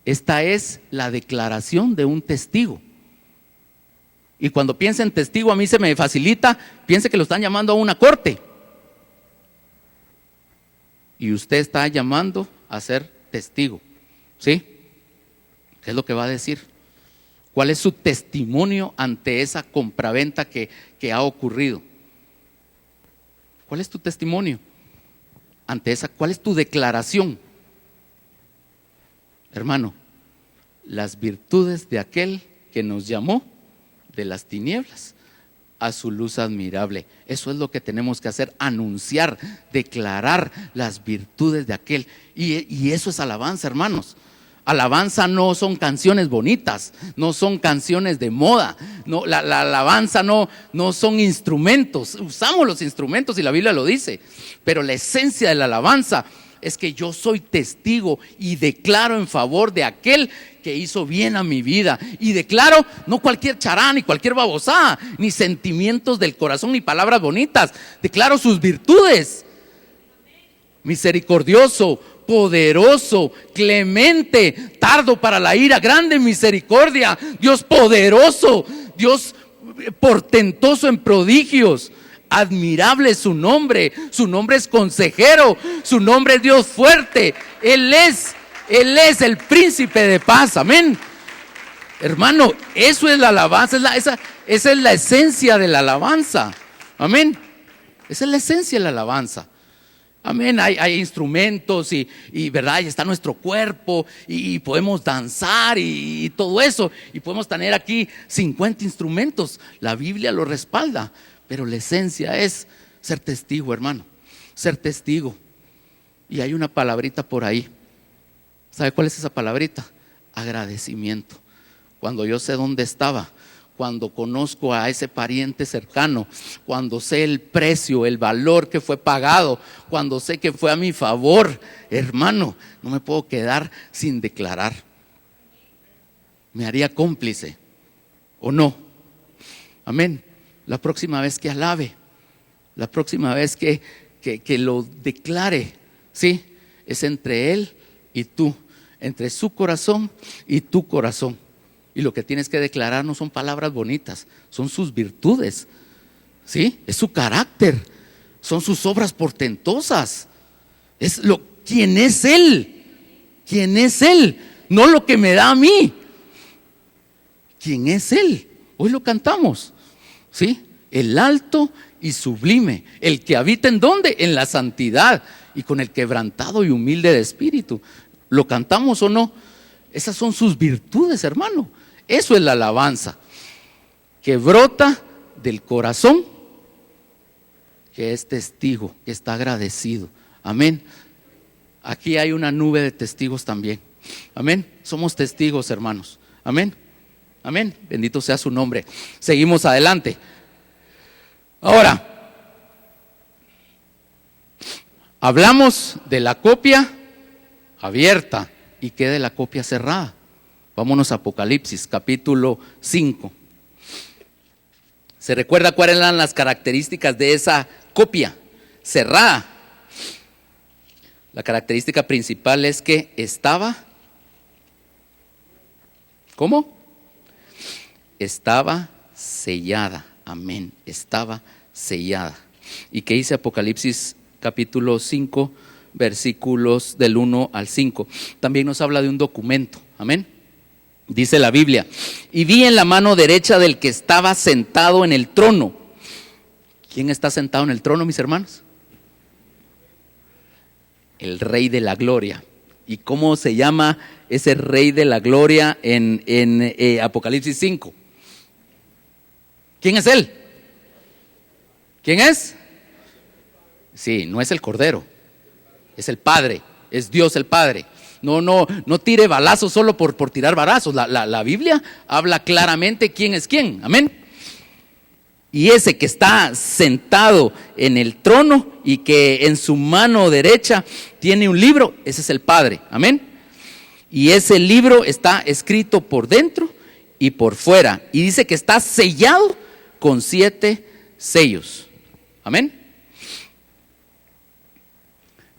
Esta es la declaración de un testigo. Y cuando piensa en testigo, a mí se me facilita, piense que lo están llamando a una corte. Y usted está llamando a ser testigo. ¿Sí? ¿Qué es lo que va a decir? ¿Cuál es su testimonio ante esa compraventa que ha ocurrido? ¿Cuál es tu testimonio ante esa? ¿Cuál es tu declaración? Hermano, las virtudes de aquel que nos llamó de las tinieblas a su luz admirable. Eso es lo que tenemos que hacer, anunciar, declarar las virtudes de aquel. Y eso es alabanza, hermanos. Alabanza no son canciones bonitas, no son canciones de moda, no, la alabanza no son instrumentos. Usamos los instrumentos y la Biblia lo dice, pero la esencia de la alabanza es que yo soy testigo y declaro en favor de aquel que hizo bien a mi vida. Y declaro no cualquier charán, ni cualquier babosada, ni sentimientos del corazón, ni palabras bonitas. Declaro sus virtudes. Misericordioso, poderoso, clemente, tardo para la ira, grande en misericordia, Dios poderoso, Dios portentoso en prodigios. Admirable es su nombre es consejero, su nombre es Dios fuerte, Él es el príncipe de paz, amén. Hermano, eso es la alabanza, esa es la esencia de la alabanza, amén. Esa es la esencia de la alabanza. Amén, hay instrumentos y verdad, ahí está nuestro cuerpo y podemos danzar y todo eso. Y podemos tener aquí 50 instrumentos, la Biblia lo respalda. Pero la esencia es ser testigo, hermano, ser testigo. Y hay una palabrita por ahí. ¿Sabe cuál es esa palabrita? Agradecimiento. Cuando yo sé dónde estaba, cuando conozco a ese pariente cercano, cuando sé el precio, el valor que fue pagado, cuando sé que fue a mi favor, hermano, no me puedo quedar sin declarar. Me haría cómplice, ¿o no? Amén. La próxima vez que alabe, la próxima vez que lo declare, ¿sí? Es entre él y tú, entre su corazón y tu corazón. Y lo que tienes que declarar no son palabras bonitas, son sus virtudes, ¿sí? Es su carácter, son sus obras portentosas. ¿Quién es él? ¿Quién es él? No lo que me da a mí. ¿Quién es él? Hoy lo cantamos, ¿sí? El alto y sublime, el que habita ¿en dónde? En la santidad y con el quebrantado y humilde de espíritu. ¿Lo cantamos o no? Esas son sus virtudes, hermano. Eso es la alabanza que brota del corazón, que es testigo, que está agradecido. Amén. Aquí hay una nube de testigos también. Amén. Somos testigos, hermanos. Amén. Amén. Bendito sea su nombre. Seguimos adelante. Ahora, hablamos de la copia abierta. ¿Y qué de la copia cerrada? Vámonos a Apocalipsis, capítulo 5. ¿Se recuerda cuáles eran las características de esa copia cerrada? La característica principal es que estaba, ¿cómo? Estaba sellada, amén, estaba sellada. ¿Y qué dice Apocalipsis capítulo 5, versículos del 1 al 5? También nos habla de un documento, amén. Dice la Biblia: y vi en la mano derecha del que estaba sentado en el trono. ¿Quién está sentado en el trono, mis hermanos? El Rey de la Gloria. ¿Y cómo se llama ese Rey de la Gloria en Apocalipsis 5? ¿Quién es él? ¿Quién es? Sí, no es el Cordero, es el Padre, es Dios el Padre. No tire balazos solo por tirar balazos. La Biblia habla claramente quién es quién. Amén. Y ese que está sentado en el trono y que en su mano derecha tiene un libro, ese es el Padre. Amén. Y ese libro está escrito por dentro y por fuera. Y dice que está sellado con 7 sellos. Amén.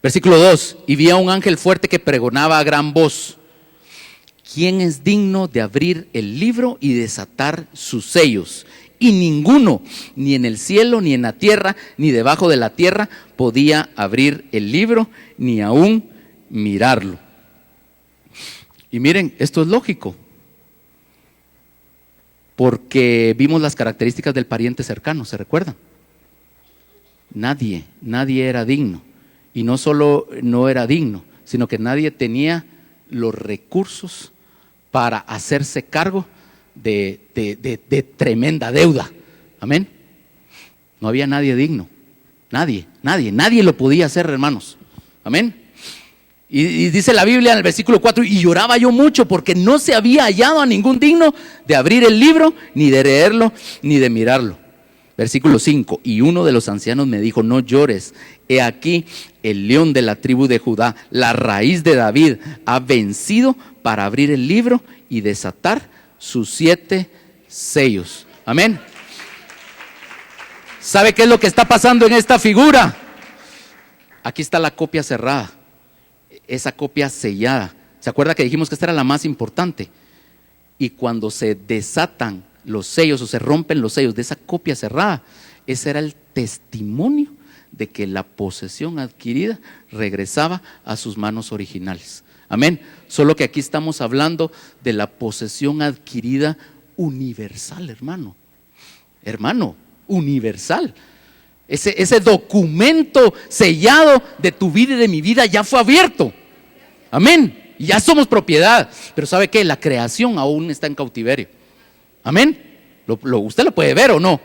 Versículo 2. Y vi a un ángel fuerte que pregonaba a gran voz: ¿quién es digno de abrir el libro y desatar sus sellos? Y ninguno, ni en el cielo, ni en la tierra, ni debajo de la tierra, podía abrir el libro, ni aún mirarlo. Y miren, esto es lógico, porque vimos las características del pariente cercano, ¿se recuerdan? Nadie era digno. Y no solo no era digno, sino que nadie tenía los recursos para hacerse cargo de tremenda deuda. Amén. No había nadie digno. Nadie lo podía hacer, hermanos. Amén. Y dice la Biblia en el versículo 4: y lloraba yo mucho porque no se había hallado a ningún digno de abrir el libro, ni de leerlo, ni de mirarlo. Versículo 5: y uno de los ancianos me dijo: no llores, he aquí el león de la tribu de Judá, la raíz de David, ha vencido para abrir el libro y desatar sus 7 sellos. Amén. ¿Sabe qué es lo que está pasando en esta figura? Aquí está la copia cerrada, esa copia sellada. ¿Se acuerda que dijimos que esta era la más importante? Y cuando se desatan los sellos o se rompen los sellos de esa copia cerrada, ese era el testimonio de que la posesión adquirida regresaba a sus manos originales. Amén. Solo que aquí estamos hablando de la posesión adquirida universal, hermano. Hermano, universal. Ese documento sellado de tu vida y de mi vida ya fue abierto. Amén. Ya somos propiedad. Pero ¿sabe qué? La creación aún está en cautiverio. Amén. Usted lo puede ver o no.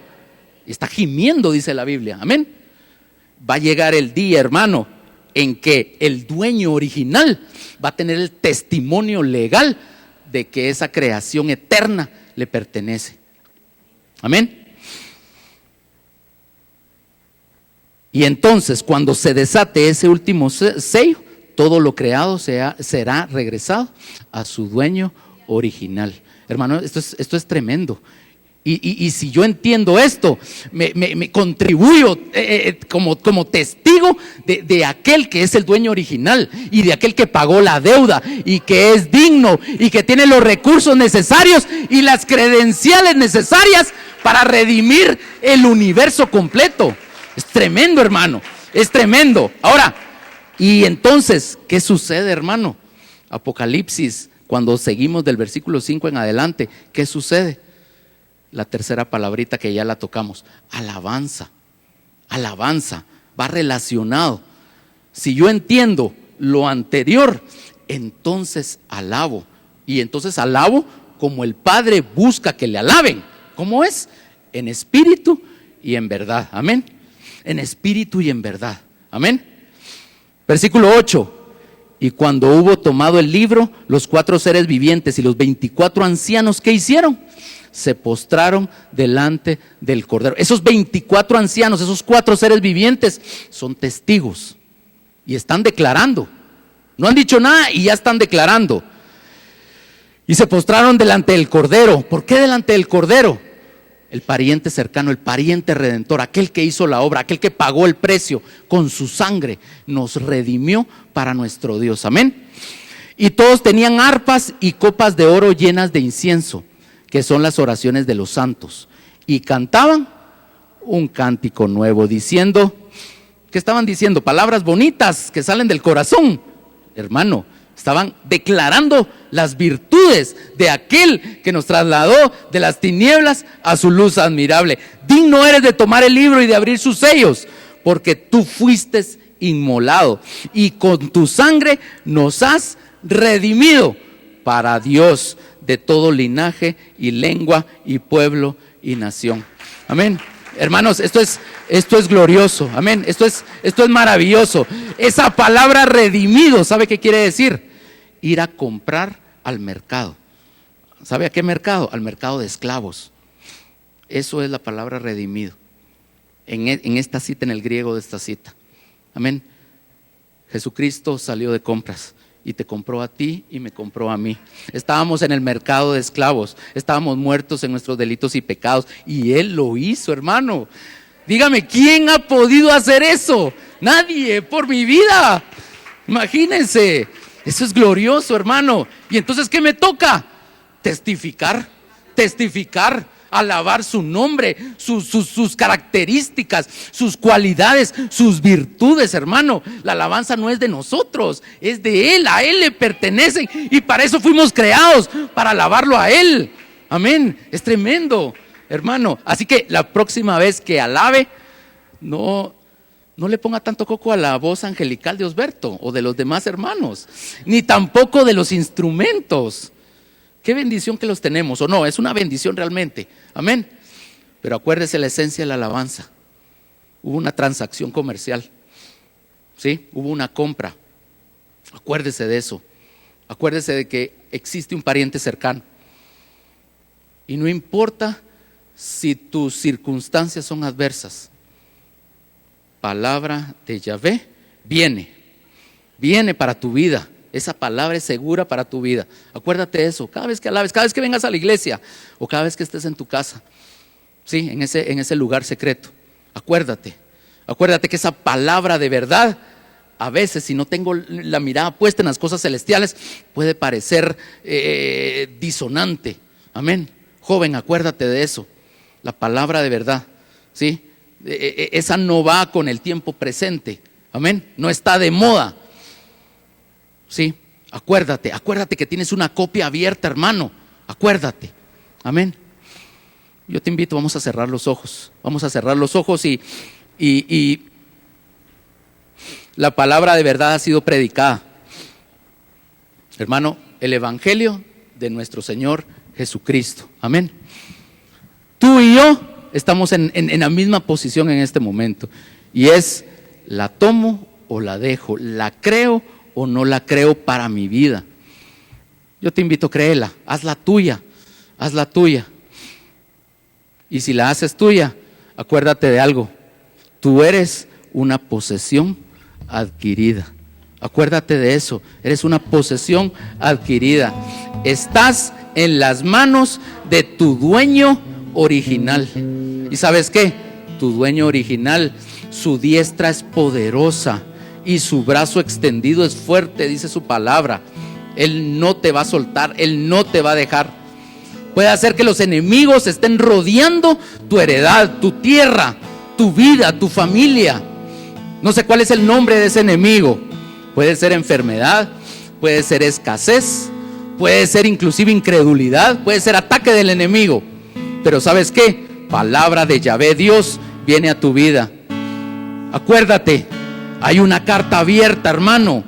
Está gimiendo, dice la Biblia. Amén. Va a llegar el día, hermano, en que el dueño original va a tener el testimonio legal de que esa creación eterna le pertenece. Amén. Y entonces, cuando se desate ese último sello, todo lo creado será regresado a su dueño original. Hermano, esto es tremendo. Y si yo entiendo esto, me contribuyo como testigo de aquel que es el dueño original y de aquel que pagó la deuda y que es digno y que tiene los recursos necesarios y las credenciales necesarias para redimir el universo completo. Es tremendo, hermano, es tremendo. Ahora, y entonces, ¿qué sucede, hermano? Apocalipsis, cuando seguimos del versículo 5 en adelante, ¿qué sucede? La tercera palabrita que ya la tocamos: alabanza. Alabanza, va relacionado. Si yo entiendo lo anterior, entonces alabo. Y entonces alabo como el Padre busca que le alaben. ¿Cómo es? En espíritu y en verdad. Amén. En espíritu y en verdad. Amén. Versículo 8. Y cuando hubo tomado el libro, los 4 seres vivientes y los 24 ancianos, ¿qué hicieron? Se postraron delante del Cordero. Esos 24 ancianos, esos 4 seres vivientes son testigos y están declarando. No han dicho nada y ya están declarando. Y se postraron delante del Cordero. ¿Por qué delante del Cordero? El pariente cercano, el pariente redentor, aquel que hizo la obra, aquel que pagó el precio con su sangre, nos redimió para nuestro Dios. Amén. Y todos tenían arpas y copas de oro llenas de incienso, que son las oraciones de los santos, y cantaban un cántico nuevo, diciendo, ¿qué estaban diciendo? Palabras bonitas que salen del corazón, hermano. Estaban declarando las virtudes de aquel que nos trasladó de las tinieblas a su luz admirable. Digno eres de tomar el libro y de abrir sus sellos, porque tú fuiste inmolado y con tu sangre nos has redimido para Dios de todo linaje y lengua y pueblo y nación. Amén. Hermanos, esto es glorioso, amén. Esto es maravilloso. Esa palabra redimido, ¿sabe qué quiere decir? Ir a comprar al mercado. ¿Sabe a qué mercado? Al mercado de esclavos. Eso es la palabra redimido. En esta cita, en el griego de esta cita. Amén. Jesucristo salió de compras y te compró a ti y me compró a mí. Estábamos en el mercado de esclavos, estábamos muertos en nuestros delitos y pecados y Él lo hizo, hermano. Dígame, ¿quién ha podido hacer eso? Nadie, por mi vida. Imagínense, eso es glorioso, hermano. Y entonces, ¿qué me toca? Testificar, alabar su nombre, sus características, sus cualidades, sus virtudes, hermano. La alabanza no es de nosotros, es de Él, a Él le pertenecen y para eso fuimos creados, para alabarlo a Él. Amén, es tremendo, hermano. Así que la próxima vez que alabe, no le ponga tanto coco a la voz angelical de Osberto o de los demás hermanos, ni tampoco de los instrumentos. Qué bendición que los tenemos, o no, es una bendición realmente, amén. Pero acuérdese la esencia de la alabanza. Hubo una transacción comercial, ¿sí? Hubo una compra. Acuérdese de eso. Acuérdese de que existe un pariente cercano. Y no importa si tus circunstancias son adversas. Palabra de Yahvé viene para tu vida. Esa palabra es segura para tu vida. Acuérdate de eso. Cada vez que alabes, cada vez que vengas a la iglesia o cada vez que estés en tu casa, sí, en ese lugar secreto. Acuérdate que esa palabra de verdad, a veces si no tengo la mirada puesta en las cosas celestiales, puede parecer disonante. Amén. Joven, acuérdate de eso. La palabra de verdad, sí, esa no va con el tiempo presente. Amén. No está de moda. Sí, acuérdate que tienes una copia abierta, hermano. Acuérdate. Amén. Yo te invito, vamos a cerrar los ojos. Vamos a cerrar los ojos y la palabra de verdad ha sido predicada. Hermano, el evangelio de nuestro Señor Jesucristo. Amén. Tú y yo estamos en la misma posición en este momento. Y es, la tomo o la dejo, la creo o no la creo para mi vida. Yo te invito a créela, hazla tuya. Y si la haces tuya, acuérdate de algo, tú eres una posesión adquirida. Acuérdate de eso, eres una posesión adquirida. Estás en las manos de tu dueño original. ¿Y sabes qué? Tu dueño original, su diestra es poderosa y su brazo extendido es fuerte, dice su palabra. Él no te va a soltar, Él no te va a dejar. Puede hacer que los enemigos estén rodeando tu heredad, tu tierra, tu vida, tu familia. No sé cuál es el nombre de ese enemigo. Puede ser enfermedad, puede ser escasez, puede ser inclusive incredulidad, puede ser ataque del enemigo. Pero ¿sabes qué? Palabra de Yahvé Dios viene a tu vida. Acuérdate, hay una carta abierta, hermano.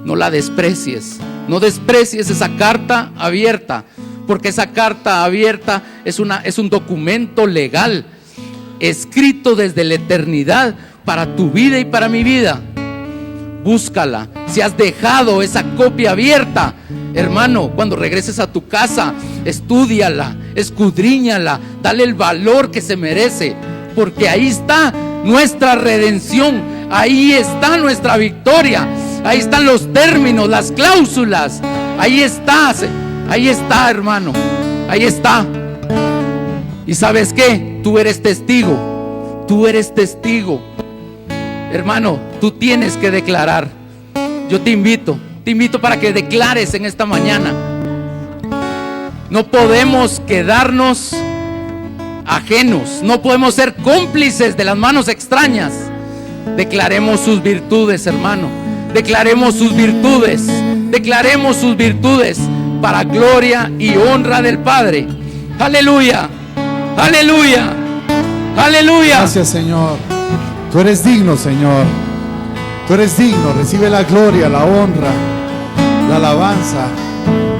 No la desprecies. No desprecies esa carta abierta, porque esa carta abierta es un documento legal, escrito desde la eternidad para tu vida y para mi vida. Búscala. Si has dejado esa copia abierta, hermano, cuando regreses a tu casa, estúdiala, escudriñala, dale el valor que se merece, porque ahí está nuestra redención, ahí está nuestra victoria, ahí están los términos, las cláusulas, ahí está, hermano, ahí está. ¿Y sabes qué? Tú eres testigo, hermano, tú tienes que declarar. Yo te invito para que declares en esta mañana. No podemos quedarnos ajenos, no podemos ser cómplices de las manos extrañas. Declaremos sus virtudes, hermano. Declaremos sus virtudes para gloria y honra del Padre. Aleluya, aleluya, aleluya. Gracias, Señor. Tú eres digno, Señor. Tú eres digno. Recibe la gloria, la honra, la alabanza,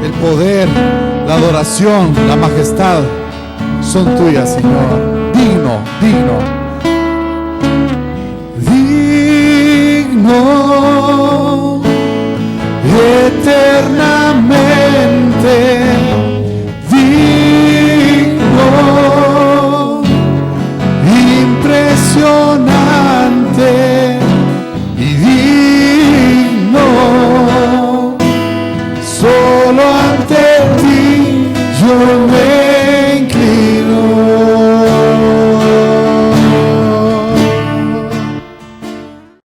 el poder, la adoración, la majestad son tuyas, Señor. digno, digno.